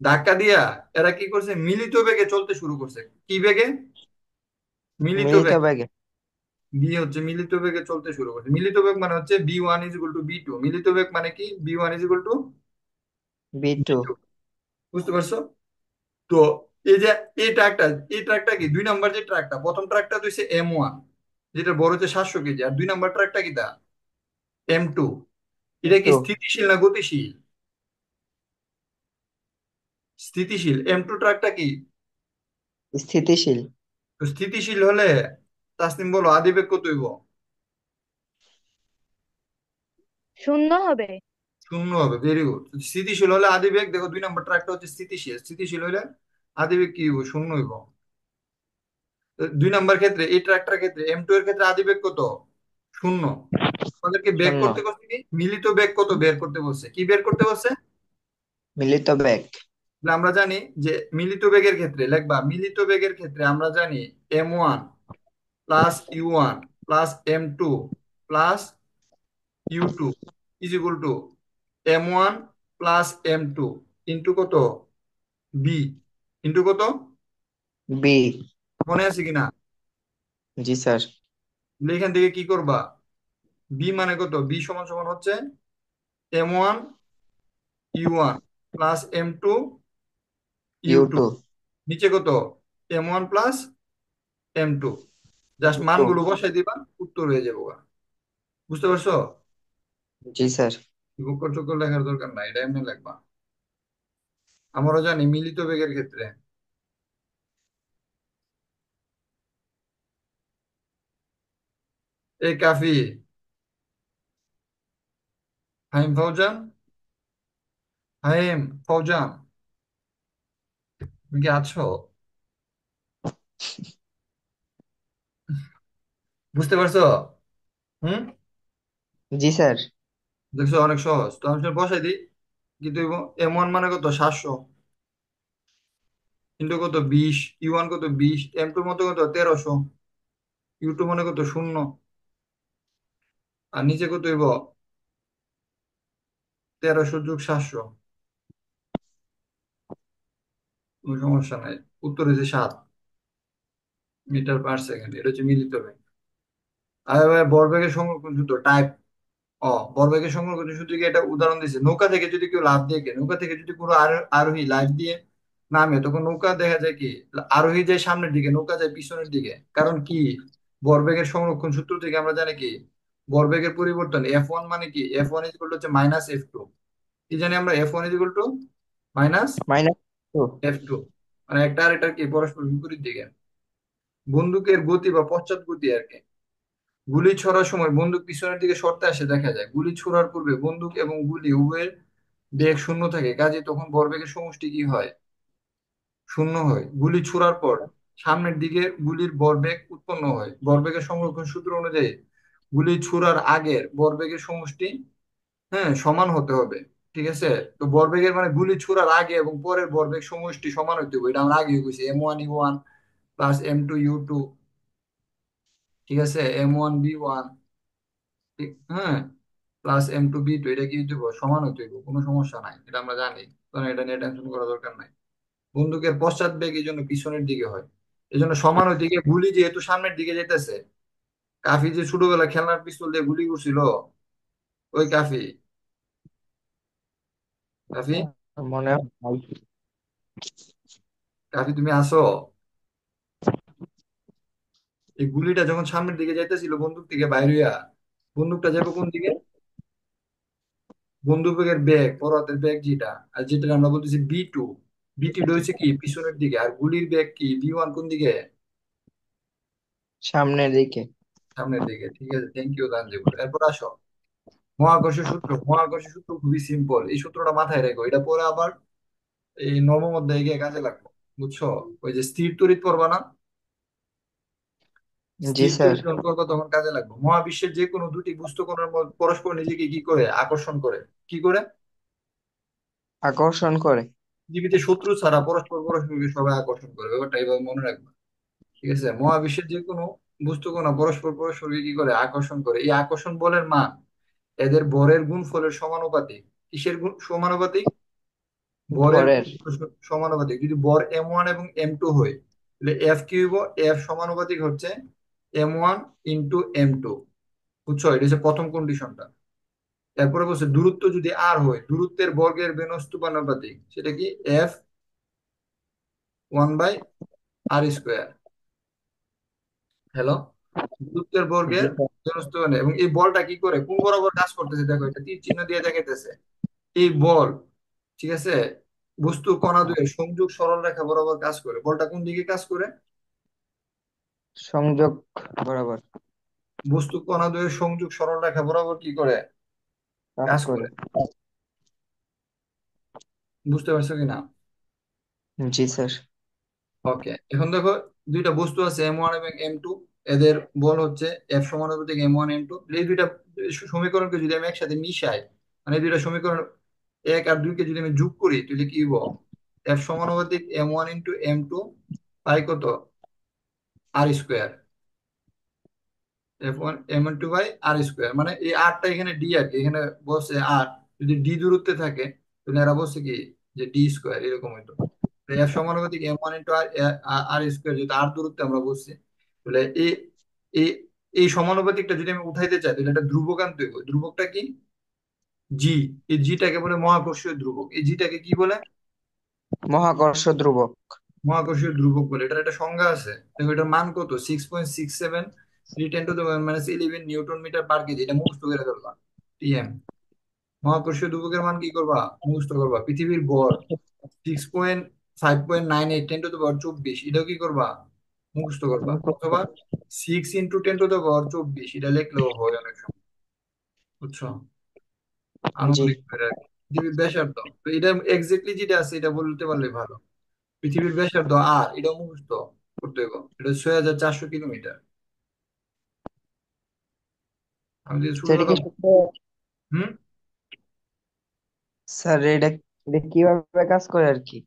Speaker 1: ধাক্কা দিয়া এরা কি করছে, মিলিত বেগে চলতে শুরু করছে। কি বেগে, মিলিত
Speaker 2: মিলিত
Speaker 1: বেগ।
Speaker 2: ব্যাগে।
Speaker 1: বি হচ্ছে মিলিত বেগে চলতে শুরু করছে। মিলিত বেগ মানে হচ্ছে B1 = B2, মিলিত বেগ মানে কি, B1 =
Speaker 2: B2।
Speaker 1: B2। বুঝতে পারছো? তো এই যে এই ট্রাকটা, এই ট্রাকটা কি, 2 নাম্বার যে ট্রাকটা, প্রথম ট্রাকটা তো হচ্ছে M1, যেটা বড় হচ্ছে 700 কেজি, আর 2 নাম্বার ট্রাকটা কি তা M2। এটা কি
Speaker 2: একটু
Speaker 1: স্থিতিশীল না গতিশীল, স্থিতিশীল। M2 ট্রাকটা কি,
Speaker 2: স্থিতিশীল।
Speaker 1: তো স্থিতিশীল হলে তাসনিম বলো আদিবেগ কত হইব,
Speaker 4: 0 হবে।
Speaker 1: 0 হবে। Very good. স্থিতিশীল হলে আদিবেগ, দেখো 2 নাম্বার ট্রাকটা হচ্ছে স্থিতিশীল, স্থিতিশীল হলে আদিবেগ কি হইব, 0 হইব। তো 2 নাম্বার ক্ষেত্রে, এই ট্রাকটার ক্ষেত্রে M2 এর ক্ষেত্রে আদিবেগ কত, 0। আমাদেরকে বের
Speaker 2: শূন্য।
Speaker 1: করতে বলছে কি, মিলিত বেগ কত বের করতে বলছে, কি বের করতে বলছে?
Speaker 2: মিলিত ব্যাগ।
Speaker 1: তাহলে আমরা জানি যে মিলিত বেগের ক্ষেত্রে লিখবা, মিলিত বেগের ক্ষেত্রে আমরা জানি M1 + U1 + M2 + U2 = M1 + M2 into কত, বি, ইন্টু কত,
Speaker 2: বি।
Speaker 1: মনে আছে কিনা?
Speaker 2: জি স্যার।
Speaker 1: তাহলে এখান থেকে কি করবা, বি মানে কত? বি সমান সমান হচ্ছে M1 U1 plus M2
Speaker 2: you
Speaker 1: U2।
Speaker 2: Two.
Speaker 1: নিচে কত? M1 plus M2। Just
Speaker 2: you two.
Speaker 1: মানগুলো বসাই দিবা, উত্তর হয়ে যাবো গা। বুঝতে পারছো?
Speaker 2: জি স্যার।
Speaker 1: বুক চক্কর লেখার দরকার নাই, এটা এমনি লিখবা। আমরাও জানি মিলিত বেগের ক্ষেত্রে এই কাফি, ফাহিম ফৌজান, ফাহিম ফৌজান, তুমি কি আছো? বুঝতে পারছো? হুম।
Speaker 2: জি স্যার।
Speaker 1: দেখছো অনেক সহজ, তো আমি সেটা বসাই দিই। কিন্তু M1 মানে কত? 700 ইন্টু কত? 20। U1 কত? 20। M2 মতো কত? 1300। U2 মানে কত? শূন্য। আর নিচে কত হইব? 1300 যোগ 700। কোনো সমস্যা নাই, উত্তর হচ্ছে 7 মিটার পার সেকেন্ড। এটা হচ্ছে মিলিত বেগ। আর ভাই ভরবেগের সংরক্ষণ সূত্র টাইপ। ভরবেগের সংরক্ষণ সূত্র কি? এটা উদাহরণ দিচ্ছে, নৌকা থেকে যদি কেউ লাফ দিয়ে নৌকা থেকে যদি কোনো আরোহী লাফ দিয়ে নামে, তখন নৌকা দেখা যায় কি, আরোহী যায় সামনের দিকে, নৌকা যায় পিছনের দিকে। কারণ কি? ভরবেগের সংরক্ষণ সূত্র থেকে আমরা জানি কি, ভরবেগের পরিবর্তন F1 মানে কি, F1 ইজ ইকুয়াল টু হচ্ছে মাইনাস F2। কি জানি আমরা? F1 is equal to minus
Speaker 2: minus two.
Speaker 1: F2। মানে একটা আর এটা কি পরস্পর বিপরীত দিকে। বন্দুকের গতি বা পশ্চাৎ গতি আর কি। গুলি ছোড়ার সময় বন্দুক পিছনের দিকে সরতে আসে দেখা যায়, গুলি ছোড়ার পূর্বে বন্দুক এবং গুলি উভয়ের বেগ শূন্য থাকে, কাজে তখন ভরবেগের সমষ্টি কি হয়? শূন্য হয়। গুলি ছোড়ার পর সামনের দিকে গুলির ভরবেগ উৎপন্ন হয়। ভরবেগের সংরক্ষণ সূত্র অনুযায়ী গুলি ছোড়ার আগের ভরবেগের সমষ্টি, হ্যাঁ, সমান হতে হবে। ঠিক আছে? তো ভরবেগের মানে গুলি ছোড়ার আগে এবং পরের ভরবেগ সমষ্টি সমান হতে হবে। এটা আমরা আগে কইছি, M1 U1 plus M2 U2। ঠিক আছে? M1 B1, হ্যাঁ, প্লাস M2 B2, এটা কি হইতে হবে? সমান হইতে হবে, কোনো সমস্যা নাই, এটা আমরা জানি। কারণ এটা নিয়ে টেনশন করা দরকার নাই। বন্দুকের পশ্চাৎ বেগ এই জন্য পিছনের দিকে হয়। এই জন্য সমান হইতে গিয়ে গুলি যেহেতু সামনের দিকে যেতেছে, কাফি যে ছোটবেলা খেলনার পিস্তল দিয়ে গুলি করছিল, ওই কাফি, কাফি,
Speaker 2: মনে হয় নাই।
Speaker 1: কাফি তুমি আসো? এই গুলিটা যখন সামনের দিকে যাইতেছিল বন্দুক থেকে বাইরে হইয়া, বন্দুকটা যাবে কোন দিকে? বন্দুকের বেগ, পরোয়াতের বেগ যেটা, আর যেটা আমরা বলতেছি B2, B2 হচ্ছে কি পিছনের দিকে, আর গুলির বেগ কি B1 কোন দিকে?
Speaker 2: সামনের দিকে।
Speaker 1: সামনের দিকে। ঠিক আছে, থ্যাংক ইউ তানজিবুল। এরপর আসো মহাকর্ষ সূত্র। মহাকর্ষ সূত্র খুবই সিম্পল, এই সূত্রটা মাথায় রেখো, এটা পরে আবার এই নবম অধ্যায়ে গিয়ে কাজে লাগবে। বুঝছো? ওই যে স্থির তড়িৎ পড়বা না,
Speaker 2: জি
Speaker 1: স্থির
Speaker 2: স্যার।
Speaker 1: তড়িৎ যখন পড়বা তখন কাজে লাগবে। মহাবিশ্বের যে কোনো দুটি বস্তুকণার মধ্যে পরস্পর নিজেকে কি করে আকর্ষণ করে? কি করে?
Speaker 2: আকর্ষণ করে।
Speaker 1: পৃথিবীতে শত্রু ছাড়া পরস্পর পরস্পরকে সবাই আকর্ষণ করে, ব্যাপারটা এইভাবে মনে রাখবে। ঠিক আছে? মহাবিশ্বের যে কোনো বস্তুকণা পরস্পর পরস্পরকে কি করে আকর্ষণ করে। এই আকর্ষণ বলের মান এদের ভরের গুণফলের সমানুপাতিক। কিসের গুণ সমানুপাতিক? ভরের
Speaker 2: ভরের।
Speaker 1: গুণফলের সমানুপাতিক। যদি ভর M1 এবং M2 হয়, তাহলে F কি হইব? F সমানুপাতিক হচ্ছে M1 ইন্টু M2। বুঝছো? এটা হচ্ছে প্রথম কন্ডিশনটা। এরপরে বলছে দূরত্ব যদি আর হয়, দূরত্বের বর্গের ব্যনস্তুপানুপাতিক, সেটা কি? F1/r²। হ্যালো? দূরত্বের
Speaker 2: জি
Speaker 1: বর্গের
Speaker 2: স্যার।
Speaker 1: ব্যনস্তুপান। এবং এই বলটা কি করে, কোন বরাবর কাজ করতেছে দেখো, এটা তীর চিহ্ন দিয়ে দেখাইতেছে। এই বল, ঠিক আছে, বস্তু কণা দুয়ের সংযোগ সরল রেখা বরাবর কাজ করে। বলটা কোন দিকে কাজ করে?
Speaker 2: সংযোগ বরাবর
Speaker 1: বস্তু কণা দুয়ের সংযোগ সরল রেখা বরাবর কি করে?
Speaker 2: কাজ
Speaker 1: কাজ
Speaker 2: করে।
Speaker 1: করে। বুঝতে পারছো কিনা?
Speaker 2: জি স্যার।
Speaker 1: ওকে, এখন দেখো দুইটা বস্তু আছে M1 এবং M2। এদের বল হচ্ছে F সমানুপাতিক M1 M2। এই দুইটা সমীকরণকে যদি আমি একসাথে মিশাই, মানে এই দুইটা সমীকরণ 1 আর 2 কে যদি আমি যোগ করি, তাহলে কি হবো? F সমানুপাতিক M1 × M2 পাই কত? R²। F1 M1 2/r², মানে এই আরটা এখানে ডি আর কি, এখানে বসে আর, যদি ডি দূরত্বে থাকে তাহলে এরা বসে কি, যে D², এরকম হইতো। এফ সমানুপাতিক M1 × আর, আর স্কোয়ার, যেহেতু আর দূরত্বে আমরা বসছি, তাহলে এই এই এই সমানুপাতিকটা যদি আমি উঠাইতে চাই তাহলে একটা ধ্রুবক আনতে হবে। ধ্রুবকটা কি? জি। এই জিটাকে বলে মহাকর্ষীয় ধ্রুবক। এই জিটাকে কি বলে?
Speaker 2: মহাকর্ষ ধ্রুবক।
Speaker 1: মহাকর্ষীয় ধ্রুবক বলে। এটার একটা সংজ্ঞা আছে, দেখো এটার মান কত, 6.67 3 × 10⁻11 নিউটন মিটার পার কেজি। এটা মুখস্থ করে ফেলবা, টিএম। মহাকর্ষীয় ধ্রুবকের মান কি করবা? মুখস্থ করবা। পৃথিবীর ভর 6.5.98 10⁻24, এটাও কি করবা? মুখস্থ করবা। অথবা 6 × 10⁻24, এটা লিখলেও হয় অনেক সময়, বুঝছো?
Speaker 2: জি।
Speaker 1: আনুমানিক করে আর কি। পৃথিবীর ব্যাসার্ধ, তো এটা এক্স্যাক্টলি যেটা আছে এটা বলতে পারলে ভালো। পৃথিবীর ব্যাসার্ধ আর এটা মুখস্থ করতে হবে। এটা 6400 কিলোমিটার। আমি যদি ছোট
Speaker 2: সেটা
Speaker 1: কথা
Speaker 2: কি সত্য?
Speaker 1: হুম,
Speaker 2: স্যার এটা এটা কিভাবে কাজ করে আর কি?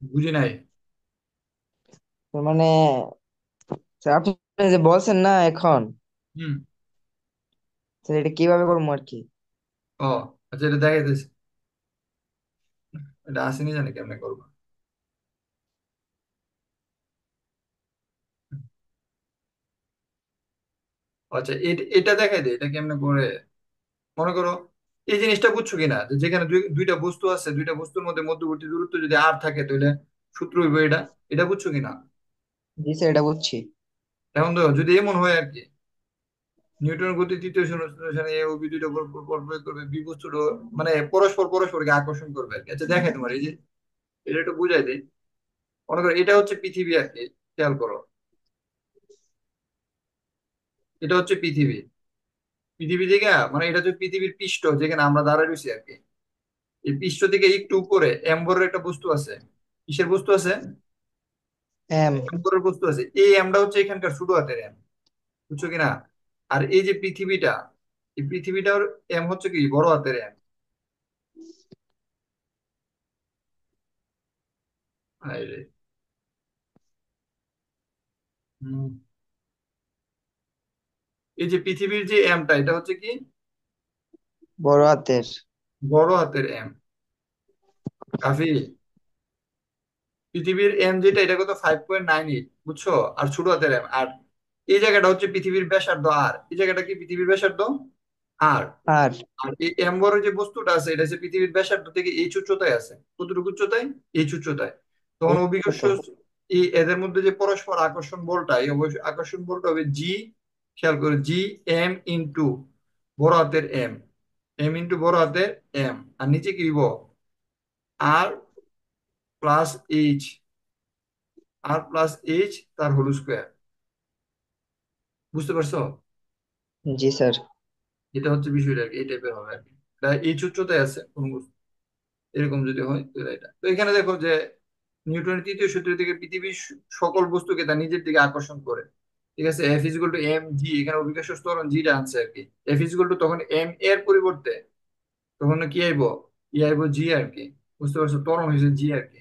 Speaker 1: বুঝি নাই।
Speaker 2: তার মানে স্যার আপনি যে বলছেন না এখন,
Speaker 1: হুম।
Speaker 2: স্যার এটা কিভাবে করবো আর কি?
Speaker 1: ও আচ্ছা, এটা দেখাইতেছি। এটা আসেনি, জানি কেমনে করবো। আচ্ছা, এটা দেখাই দে, এটা কেমনে করে। মনে করো এই জিনিসটা বুঝছো কিনা, যে যেখানে দুইটা বস্তু আছে, দুইটা বস্তুর মধ্যে মধ্যবর্তী দূরত্ব যদি আর থাকে তাহলে সূত্র হইব এটা। এটা বুঝছো কিনা?
Speaker 2: জি স্যার, এটা বুঝছি।
Speaker 1: এখন তো যদি এমন হয় আর কি, নিউটনের গতি তৃতীয় সূত্রে এ ও বি দুইটা পরস্পর বল প্রয়োগ করবে, বি বস্তুটা মানে পরস্পর পরস্পরকে আকর্ষণ করবে আর কি। আচ্ছা দেখাই তোমার, এই যে এটা একটু বুঝাই দিই। মনে করো এটা হচ্ছে পৃথিবী আর কি, খেয়াল করো। এটা হচ্ছে পৃথিবী। পৃথিবী থেকে মানে এটা হচ্ছে পৃথিবীর পৃষ্ঠ, যেখানে আমরা দাঁড়ায় রয়েছি আর কি। এই পৃষ্ঠ থেকে একটু উপরে এম্বরের একটা বস্তু আছে। কিসের বস্তু আছে?
Speaker 2: এম।
Speaker 1: এম্বরের বস্তু আছে। এই এমটা হচ্ছে এখানকার ছোট হাতের এম, বুঝছো কিনা? আর এই যে পৃথিবীটা, এই পৃথিবীটার এম হচ্ছে কি বড় হাতের এম। এই যে পৃথিবীর যে এমটা, এটা হচ্ছে কি
Speaker 2: বড় হাতের।
Speaker 1: বড় হাতের এম। কাফি, পৃথিবীর এম যেটা, এটা কত, 5.98, বুঝছো? আর ছোট হাতের এম। আর এই জায়গাটা হচ্ছে পৃথিবীর ব্যাসার্ধ আর। এই জায়গাটা কি পৃথিবীর ব্যাসার্ধ আর।
Speaker 2: আর
Speaker 1: আর এই এম বড় যে বস্তুটা আছে, এটা হচ্ছে পৃথিবীর ব্যাসার্ধ থেকে এইচ উচ্চতায় আছে। কতটুকু উচ্চতায়? এইচ উচ্চতায়। তখন
Speaker 2: এই
Speaker 1: অভিকর্ষ,
Speaker 2: ছোট।
Speaker 1: এই এদের মধ্যে যে পরস্পর আকর্ষণ বলটা, এই আকর্ষণ বলটা হবে জি। খেয়াল করে, জি এম ইন্টু বড় হাতের এম, এম ইন্টু বড় হাতের এম। আর নিচে কি হইব? আর প্লাস এইচ, আর প্লাস এইচ তার হোল স্কোয়ার। বুঝতে পারছো?
Speaker 2: জি স্যার।
Speaker 1: এটা হচ্ছে বিষয়টা আর কি, এই টাইপের হবে আর কি। এটা এইচ উচ্চতায় আছে কোন বস্তু, এরকম যদি হয় তাহলে এটা। তো এখানে দেখো যে নিউটনের তৃতীয় সূত্র থেকে পৃথিবীর সকল বস্তুকে তার নিজের দিকে আকর্ষণ করে। ঠিক আছে, F is equal to M G, এখানে অভিকর্ষ ত্বরণ জিটা আনছে আর কি। এফ ইজ ইকুয়াল টু তখন এম এর পরিবর্তে তখন কি আইবো, ই আইবো জি আর কি। বুঝতে পারছো? ত্বরণ হয়েছে জি আর কি।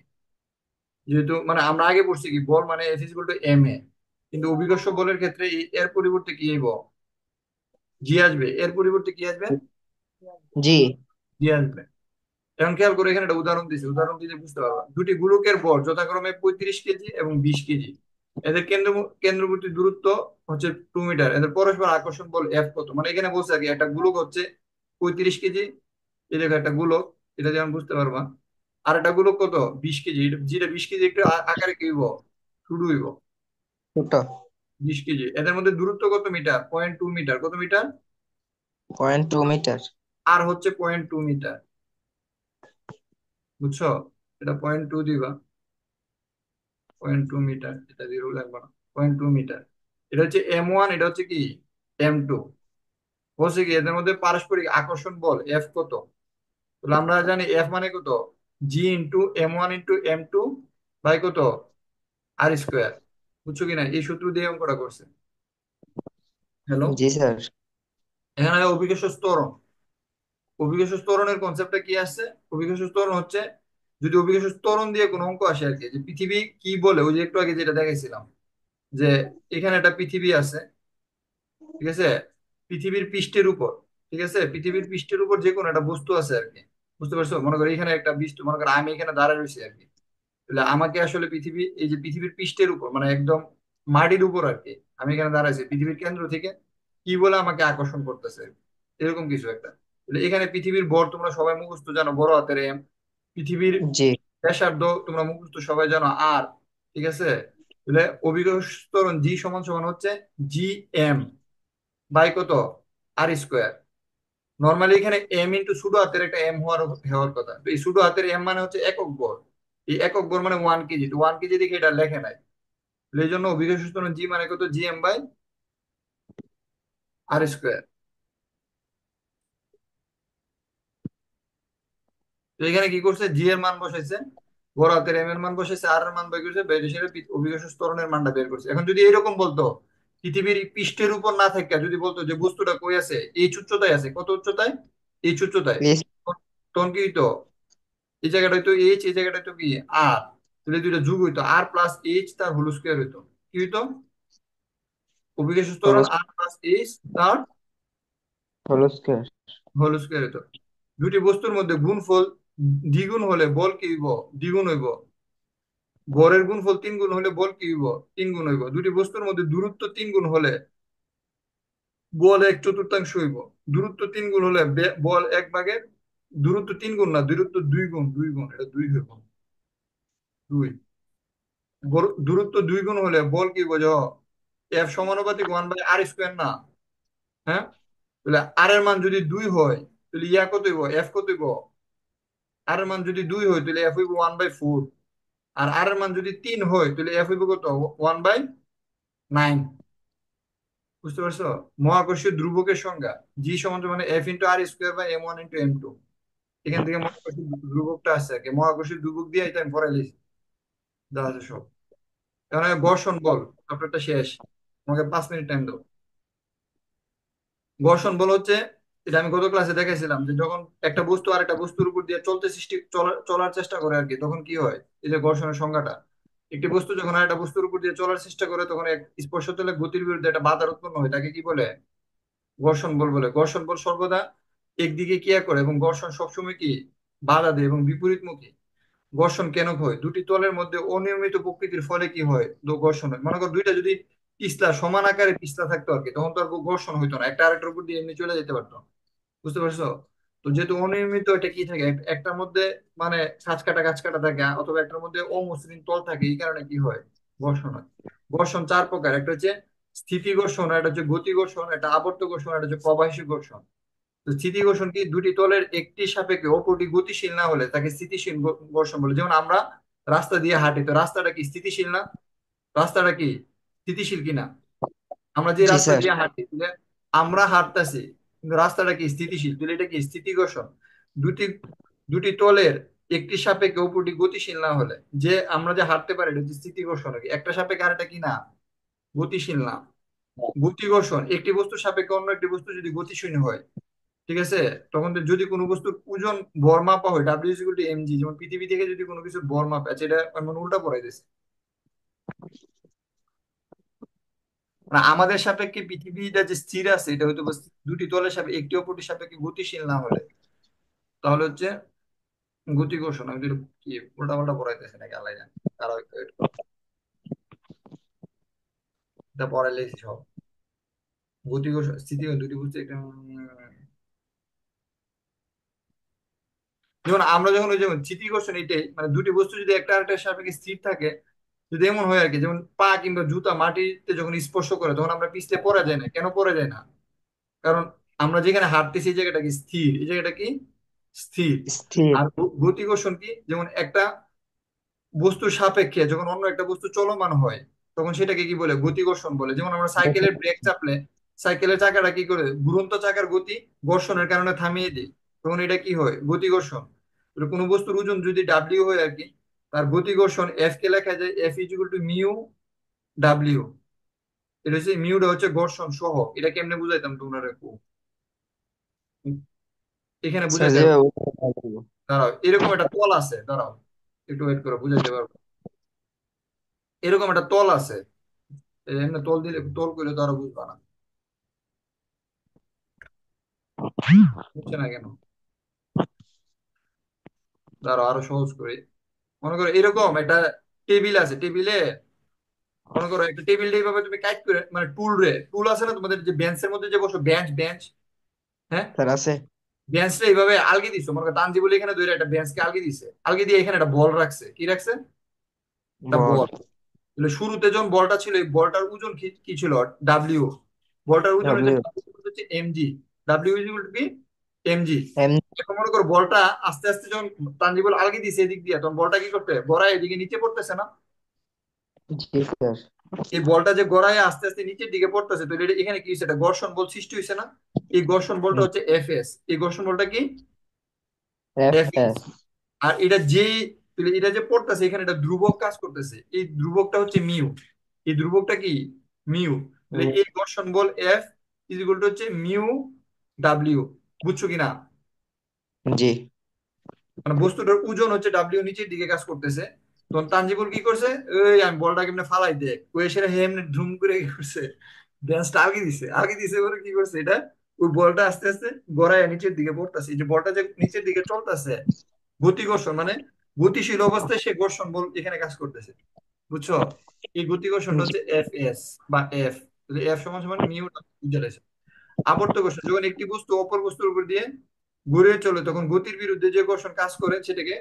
Speaker 1: যেহেতু মানে আমরা আগে পড়ছি কি বল মানে F is equal to M A, কিন্তু অভিকর্ষ বলের ক্ষেত্রে এর পরিবর্তে কি আইবো, জি আসবে। এর পরিবর্তে কি আসবে?
Speaker 2: জি।
Speaker 1: জি আসবে। এখন খেয়াল করে, এখানে একটা উদাহরণ দিয়েছি, উদাহরণ দিলে বুঝতে পারবা। দুটি গোলকের ভর যথাক্রমে 35 কেজি এবং 20 কেজি। এদের কেন্দ্রবর্তী দূরত্ব হচ্ছে 2 মিটার। এদের পরস্পর আকর্ষণ বল এফ কত। মানে এখানে বলছে আর কি, একটা গোলক হচ্ছে 35 কেজি, এই দেখো একটা গোলক, এটা যেমন বুঝতে পারবা। আর একটা গোলক কত, 20 কেজি। যেটা 20 কেজি একটু আকারে কি হইব, শুরু হইব।
Speaker 2: ছোট।
Speaker 1: 20 কেজি, এদের মধ্যে দূরত্ব কত মিটার? 0.2 মিটার। কত মিটার?
Speaker 2: 0.2 মিটার।
Speaker 1: আর হচ্ছে 0.2 মিটার, বুঝছো? এটা 0.2 দিবা, 0.2 মিটার, এটা জিরো লাগবে না। 0.2 মিটার, এটা হচ্ছে এম 1, এটা হচ্ছে কি এম 2। বলছে কি এদের মধ্যে পারস্পরিক আকর্ষণ বল এফ কত। তাহলে আমরা জানি এফ মানে কত, G into M 1 into M 2 by কত, আর স্কোয়ার। বুঝছো কিনা? এই সূত্র দিয়ে অঙ্কটা করছে। হ্যালো,
Speaker 2: জি স্যার।
Speaker 1: এখানে অভিকর্ষ ত্বরণ, অভিকর্ষ ত্বরণের কনসেপ্টটা কি আসছে? অভিকর্ষ ত্বরণ হচ্ছে যদি অভিকর্ষ ত্বরণ দিয়ে কোনো অঙ্ক আসে আর কি, যে পৃথিবী কি বলে, ওই যে একটু আগে যেটা দেখাইছিলাম, যে এখানে একটা পৃথিবী আছে, ঠিক আছে, পৃথিবীর পৃষ্ঠের উপর, ঠিক আছে, পৃথিবীর পৃষ্ঠের উপর যে কোনো একটা বস্তু আছে আর কি। বুঝতে পারছো? মনে করো এখানে একটা বস্তু, মনে করো আমি এখানে দাঁড়ায় রয়েছি আর কি। তাহলে আমাকে আসলে পৃথিবী, এই যে পৃথিবীর পৃষ্ঠের উপর মানে একদম মাটির উপর আর কি, আমি এখানে দাঁড়াইছি পৃথিবীর কেন্দ্র থেকে কি বলে আমাকে আকর্ষণ করতেছে, এরকম কিছু একটা। তাহলে এখানে পৃথিবীর ভর তোমরা সবাই মুখস্থ জানো, বড় হাতের এম। পৃথিবীর
Speaker 2: জি।
Speaker 1: ব্যাসার্ধ তোমরা মুখস্থ সবাই জানো, আর। ঠিক আছে। তাহলে অভিকর্ষ ত্বরণ জি সমান সমান হচ্ছে জি এম বাই কত, আর স্কোয়ার। নর্মালি এখানে এম ইন্টু সুডো হাতের একটা এম হওয়ার কথা, তো এই সুডো হাতের এম মানে হচ্ছে একক ভর। এই একক ভর মানে 1 কেজি, তো 1 কেজি দেখে এটা লেখে নাই। তো এই জন্য অভিকর্ষ ত্বরণ জি মানে কত, G M by R square. তো এখানে কি করছে, জি এর মান বসাইছে, বড় হাতের এম এর মান বসাইছে, আর এর মান বের করছে, বের হিসেবে অভিকর্ষ ত্বরণের মানটা বের করছে। এখন যদি এরকম বলতো, পৃথিবীর পৃষ্ঠের উপর না থাকে, যদি বলতো যে বস্তুটা কই আছে, এই উচ্চতায় আছে, কত উচ্চতায়, এই উচ্চতায়,
Speaker 2: প্লিজ।
Speaker 1: তখন কি হইতো, এই জায়গাটা হইতো এইচ, এই জায়গাটা হইতো কি আর, তাহলে দুইটা যোগ হইতো, আর প্লাস এইচ তার হোল স্কোয়ার হইতো। কি হইতো, অভিকর্ষ
Speaker 2: হলো
Speaker 1: ত্বরণ আর প্লাস এইচ তার
Speaker 2: হলো স্কয়ার।
Speaker 1: হোল স্কোয়ার হইতো। দুটি বস্তুর মধ্যে গুণফল দ্বিগুণ হলে বল কি হইব, দ্বিগুণ হইব। ভরের গুণফল 3 গুণ হলে বল কি হইব, 3 গুণ হইব। দুটি বস্তুর মধ্যে দূরত্ব 3 গুণ হলে বল 1/4 হইব। দূরত্ব 3 গুণ হলে বল 1/, দূরত্ব 3 গুণ না, দূরত্ব 2 গুণ, 2 গুণ, এটা 2 হইব, 2। দূরত্ব 2 গুণ হলে বল কি বোঝো, এফ সমানুপাতিক 1/r² না। হ্যাঁ, তাহলে আর এর মান যদি 2 হয়, তাহলে ইয়া কত হইব, এফ কত হইব, আর এর মান যদি 2 হয় তাহলে এফ হইব 1/4। আর আর এর মান যদি 3 হয় তাহলে এফ হইব কত, 1/9। বুঝতে পারছো, মহাকর্ষীয় ধ্রুবকের সংজ্ঞা জি সমান মানে F into R square by m1 × m2। এখান থেকে মহাকর্ষীয় ধ্রুবকটা আছে আর কি, মহাকর্ষীয় ধ্রুবক দিয়ে এটা আমি পড়াই লিখছি, যা আছে সব। এখন আমি ঘর্ষণ বল, চ্যাপ্টারটা শেষ, আমাকে 5 মিনিট টাইম দাও। ঘর্ষণ বল হচ্ছে, এটা আমি গত ক্লাসে দেখাইছিলাম, যে যখন একটা বস্তু আর একটা বস্তুর উপর দিয়ে চলার চেষ্টা করে আর কি, তখন কি হয়, এই যে ঘর্ষণের সংজ্ঞাটা, একটি বস্তু যখন আর একটা বস্তুর উপর দিয়ে চলার চেষ্টা করে, তখন এক স্পর্শতলে গতির বিরুদ্ধে একটা বাধার উৎপন্ন হয়, তাকে কি বলে, ঘর্ষণ বল বলে। ঘর্ষণ বল সর্বদা একদিকে ক্রিয়া করে, এবং ঘর্ষণ সবসময় কি বাধা দেয় এবং বিপরীতমুখী। ঘর্ষণ কেন হয়, দুটি তলের মধ্যে অনিয়মিত প্রকৃতির ফলে কি হয়, ঘর্ষণ হয়। মনে করো দুইটা যদি পিছলা, সমান আকারে পিছলা থাকতো আর কি, তখন তো আর ঘর্ষণ হইতো না, একটা আরেকটার উপর দিয়ে এমনি চলে যেতে পারতো। বুঝতে পারছো। তো যেহেতু অনিয়মিত, এটা কি থাকে, একটার মধ্যে মানে খাঁজ কাটা থাকে, অথবা একটার মধ্যে অমসৃণ তল থাকে, এই কারণে কি হয়, ঘর্ষণ হয়। ঘর্ষণ 4 প্রকার, একটা হচ্ছে স্থিতি ঘর্ষণ, একটা হচ্ছে গতি ঘর্ষণ, একটা আবর্ত ঘর্ষণ, একটা হচ্ছে প্রবাহী ঘর্ষণ। তো স্থিতি ঘর্ষণ কি, দুটি তলের একটি সাপেক্ষে অপরটি গতিশীল না হলে তাকে স্থিতিশীল ঘর্ষণ বলে। যেমন আমরা রাস্তা দিয়ে হাঁটি, তো রাস্তাটা কি স্থিতিশীল না, রাস্তাটা কি স্থিতিশীল কিনা, আমরা যে
Speaker 2: জি
Speaker 1: রাস্তা
Speaker 2: স্যার।
Speaker 1: দিয়ে হাঁটি, তাহলে আমরা হাঁটতেছি কিন্তু রাস্তাটা কি স্থিতিশীল, তাহলে এটা কি স্থিতি ঘর্ষণ। দুটি দুটি তলের একটি সাপেক্ষে অপরটি গতিশীল না হলে, যে আমরা যে হাঁটতে পারি, এটা হচ্ছে স্থিতি ঘর্ষণ আর কি। একটা সাপেক্ষে আরেকটা কি না, গতিশীল না। গতি ঘর্ষণ, একটি বস্তুর সাপেক্ষে অন্য একটি বস্তু যদি গতিশীল হয়, ঠিক আছে, তখন তো যদি কোনো বস্তুর ওজন ভর মাপা হয়, W = mg, যেমন পৃথিবী থেকে যদি কোনো কিছুর ভর মাপা আছে, এটা এমন উল্টা পড়াই দিচ্ছে, মানে আমাদের সাপেক্ষে পৃথিবীটা যে স্থির আছে, এটা হয়তো বা দুটি তলের সাপেক্ষে একটি অপরটির সাপেক্ষে গতিশীল না হলে, তাহলে হচ্ছে গতি ঘর্ষণ। আমি তো কি উল্টা পাল্টা পড়াইতেছি নাকি, আল্লাহ জানে। তারা wait করো, এটা পড়াই লেগেছি সব। গতি ঘর্ষণ স্থিতি দুটি বস্তু যেমন আমরা যখন ওই যেমন স্থিতি ঘর্ষণ, এটাই মানে দুটি বস্তু যদি একটা আরেকটার সাপেক্ষে স্থির থাকে, যদি এমন হয় আর কি, যেমন পা কিংবা জুতা মাটিতে যখন স্পর্শ করে, তখন আমরা পিছলে পড়া যায় না, কেন পড়া যায় না, কারণ আমরা যেখানে হাঁটতেছি এই জায়গাটা কি স্থির, এই জায়গাটা কি স্থির।
Speaker 2: স্থির।
Speaker 1: আর গতি ঘর্ষণ কি, যেমন একটা বস্তুর সাপেক্ষে যখন অন্য একটা বস্তু চলমান হয়, তখন সেটাকে কি বলে, গতি ঘর্ষণ বলে। যেমন আমরা সাইকেলের ব্রেক চাপলে সাইকেলের চাকাটা কি করে, ঘুরন্ত চাকার গতি ঘর্ষণের কারণে থামিয়ে দিই, তখন এটা কি হয়, গতি ঘর্ষণ। তাহলে কোনো বস্তুর ওজন যদি ডাব্লিউ হয় আর কি, তার গতি ঘর্ষণ এফ কে লেখা যায় F = μ W। এটা হচ্ছে মিউটা হচ্ছে ঘর্ষণ সহ, এটা কেমনে বুঝাইতাম তোমরা একটু, এখানে
Speaker 2: স্যার
Speaker 1: বুঝাইতে পারবো।
Speaker 2: যেভাবে বলছেন তাই করবো।
Speaker 1: দাঁড়াও, এরকম একটা তল আছে, দাঁড়াও একটু ওয়েট করো, বুঝাইতে পারবো। এরকম একটা তল আছে, এমনি তল দিলে, তল করলে তো আরো বুঝবা না, বুঝছে না কেন। দাঁড়াও আরো সহজ করে, মনে করো এরকম একটা টেবিল আছে, টেবিলে মনে করো একটা টেবিল এইভাবে তুমি কাট করে, মানে টুল আছে না তোমাদের যে বেঞ্চের মধ্যে যে বসো, বেঞ্চ বেঞ্চ, হ্যাঁ,
Speaker 2: স্যার আছে।
Speaker 1: বেঞ্চটা এইভাবে আলগি দিছো, মনে করো তানজি বলে এখানে ধরে একটা বেঞ্চকে আলগি দিছে, আলগি দিয়ে এখানে একটা বল রাখছে, কি রাখছে, একটা
Speaker 2: বল।
Speaker 1: বল। তাহলে শুরুতে যখন বলটা ছিল, এই বলটার ওজন কি কি ছিল, ডাব্লিউ। বলটার ওজন হচ্ছে
Speaker 2: ডব্লিউ
Speaker 1: হচ্ছে এমজি। ডাব্লিউ ইকুয়াল টু কি, এমজি।
Speaker 2: এম।
Speaker 1: এখন মনে করো বলটা আস্তে আস্তে যখন তানজিবুল আলগি দিছে এদিক দিয়ে, তখন বলটা কি করতে গড়ায় এদিকে নিচে পড়তেছে না।
Speaker 2: জি স্যার।
Speaker 1: এই বলটা যে গড়ায় আস্তে আস্তে নিচের দিকে পড়তেছে, তো এখানে কি হয়েছে, এটা ঘর্ষণ বল সৃষ্টি হয়েছে না। এই ঘর্ষণ বলটা হচ্ছে এফএস, এই ঘর্ষণ বলটা কি,
Speaker 2: এফ
Speaker 1: এফএস।
Speaker 2: এস।
Speaker 1: আর এটা যে, এটা যে পড়তেছে এখানে এটা ধ্রুবক কাজ করতেছে, এই ধ্রুবকটা হচ্ছে মিউ। এই ধ্রুবকটা কি, মিউ। তাহলে এই ঘর্ষণ বল এফ ইজ ইকুয়াল টু হচ্ছে মিউ ডাব্লিউ। বুঝছো কিনা,
Speaker 2: জি।
Speaker 1: মানে বস্তুটার ওজন হচ্ছে ডাব্লিউ, নিচের দিকে কাজ করতেছে। তখন তানজিবুল কি করছে, এই আমি বলটা কেমনে ফালাই দে, ওই সেটা হেমনে ধুম করে কি করছে, বেঞ্চটা আগে দিছে, আগে দিছে বলে কি করছে এটা, ওই বলটা আস্তে আস্তে গড়ায় নিচের দিকে পড়তেছে। এই যে বলটা যে নিচের দিকে চলতেছে, গতি ঘর্ষণ মানে গতিশীল অবস্থায় সে ঘর্ষণ বল এখানে কাজ করতেছে। বুঝছো, এই গতি ঘর্ষণটা
Speaker 2: জি।
Speaker 1: হচ্ছে এফ এস বা এফ। এফ সমান সমান মিউ বুঝাইছে। আবর্ত ঘর্ষণ, যখন একটি বস্তু অপর বস্তুর উপর দিয়ে ঘুরে চলে, তখন গতির বিরুদ্ধে যে ঘর্ষণ কাজ করে সেটাকে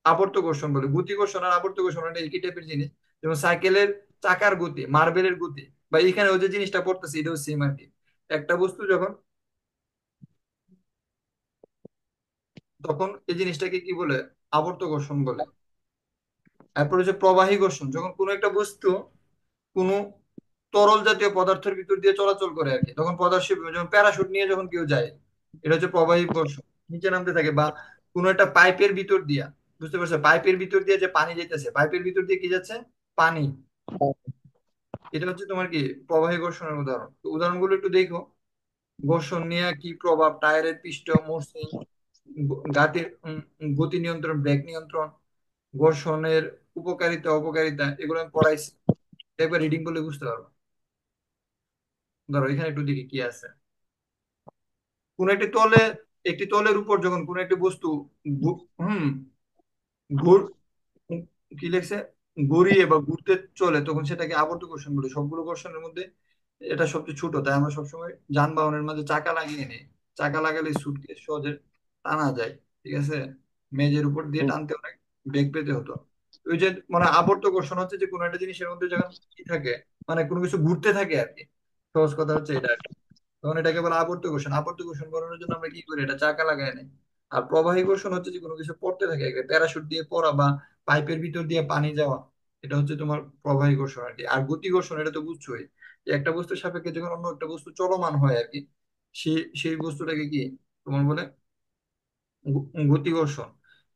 Speaker 1: আবর্ত ঘর্ষণ বলে। গতি ঘর্ষণ আর আবর্ত ঘর্ষণ এটা একই টাইপের জিনিস। যেমন সাইকেলের চাকার গতি, মার্বেলের গতি, বা এখানে যে জিনিসটা পড়তেছে এটাও সেম আর কি। একটা বস্তু যখন, তখন এই জিনিসটাকে কি বলে, আবর্ত ঘর্ষণ বলে। তারপর হচ্ছে প্রবাহী ঘর্ষণ, যখন কোনো একটা বস্তু কোনো তরল জাতীয় পদার্থের ভিতর দিয়ে চলাচল করে আর কি, তখন পদার্থ, যেমন প্যারাশুট নিয়ে যখন কেউ যায়, এটা হচ্ছে প্রবাহী ঘর্ষণ, নিচে নামতে থাকে। বা কোনো একটা পাইপের ভিতর দিয়া, বুঝতে পারছো, পাইপের ভিতর দিয়ে যে পানি যাইতেছে, পাইপের ভিতর দিয়ে কি যাচ্ছে, পানি, এটা হচ্ছে তোমার কি প্রবাহী ঘর্ষণের উদাহরণ। তো উদাহরণগুলো একটু দেখো। ঘর্ষণ নিয়ে কি প্রভাব, টায়ারের পিষ্ট মসৃণ, গাতির গতি নিয়ন্ত্রণ, ব্রেক নিয়ন্ত্রণ, ঘর্ষণের উপকারিতা অপকারিতা, এগুলো আমি পড়াইছি, একবার রিডিং করলে বুঝতে পারবো। ধরো এখানে একটু দেখি কি আছে। কোন একটি তলে, একটি তলের উপর যখন কোন একটি বস্তু হুম ঘুর উম, কি লেখছে, ঘুরিয়ে বা ঘুরতে চলে, তখন সেটাকে আবর্ত ঘর্ষণ বলে। সবগুলো ঘর্ষণের মধ্যে এটা সবচেয়ে ছোট, তাই আমরা সবসময় যানবাহনের মাঝে চাকা লাগিয়ে নিই। চাকা লাগালে সুটকেস সহজে টানা যায়, ঠিক আছে, মেজের উপর দিয়ে টানতে অনেক বেগ পেতে হতো। ওই যে মানে আবর্ত ঘর্ষণ হচ্ছে যে কোনো একটা জিনিসের মধ্যে যখন কি থাকে, মানে কোনো কিছু ঘুরতে থাকে আর কি, সহজ কথা হচ্ছে এটা আর কি। তখন এটাকে বলে আবর্ত ঘর্ষণ। আবর্ত ঘর্ষণ করানোর জন্য আমরা কি করি, এটা চাকা লাগাই নেই। আর প্রবাহী ঘর্ষণ হচ্ছে যে কোনো কিছু পড়তে থাকে, প্যারাশুট দিয়ে পড়া বা পাইপের ভিতর দিয়ে পানি যাওয়া, এটা হচ্ছে তোমার প্রবাহী ঘর্ষণ আর কি। আর গতি ঘর্ষণ এটা তো বুঝছোই, যে একটা বস্তুর সাপেক্ষে যখন অন্য একটা বস্তু চলমান হয় আর কি, সেই বস্তুটাকে কি তোমার বলে গতি ঘর্ষণ।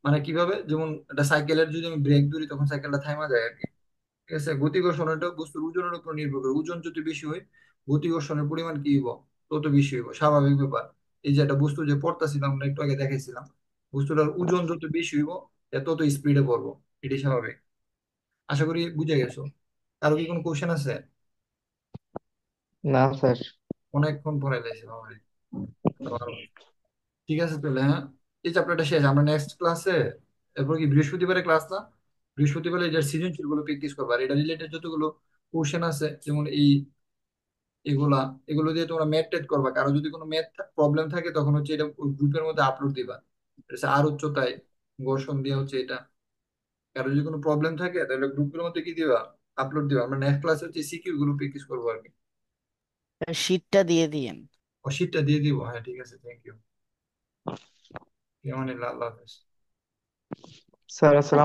Speaker 1: মানে কিভাবে, যেমন একটা সাইকেলের যদি আমি ব্রেক ধরি তখন সাইকেলটা থামা যায় আর কি, ঠিক আছে। গতি ঘর্ষণ এটা বস্তুর ওজনের উপর নির্ভর করে, ওজন যত বেশি হয় গতি ঘর্ষণের পরিমাণ কি হইব, তত বেশি হইব, স্বাভাবিক ব্যাপার। এই যে একটা বস্তু যে পড়তাছিলাম আমরা একটু আগে দেখাইছিলাম, বস্তুটার ওজন যত বেশি হইব তত স্পিডে পড়বো, এটি স্বাভাবিক। আশা করি বুঝে গেছো। কারো কি কোনো কোশ্চেন আছে?
Speaker 2: না স্যার।
Speaker 1: অনেকক্ষণ পরে লাইছে বাবা রে। ঠিক আছে তাহলে, হ্যাঁ, এই চ্যাপ্টারটা শেষ, আমরা নেক্সট ক্লাসে, এরপর কি বৃহস্পতিবারে ক্লাস না, বৃহস্পতিবারে যে সৃজনশীল গুলো প্র্যাকটিস করবে, আর এটা রিলেটেড যতগুলো কোশ্চেন আছে, যেমন এই এগুলা, এগুলো দিয়ে তোমরা ম্যাথ টেট করবা। কারো যদি কোনো ম্যাথ প্রবলেম থাকে তখন হচ্ছে এটা গ্রুপের মধ্যে আপলোড দিবা। এটা হচ্ছে আর উচ্চতায় ঘর্ষণ দিয়ে হচ্ছে এটা। কারো যদি কোনো প্রবলেম থাকে তাহলে গ্রুপের মধ্যে কি দিবা, আপলোড দিবা। আমরা নেক্সট ক্লাসে হচ্ছে সিকিউ গুলো প্র্যাকটিস করবো আর কি।
Speaker 3: শীটটা দিয়ে দিয়েন।
Speaker 1: ও শীটটা দিয়ে দিব, হ্যাঁ ঠিক আছে, থ্যাংক ইউ। আল্লাহ হাফেজ।
Speaker 2: স্যার আসসালাম।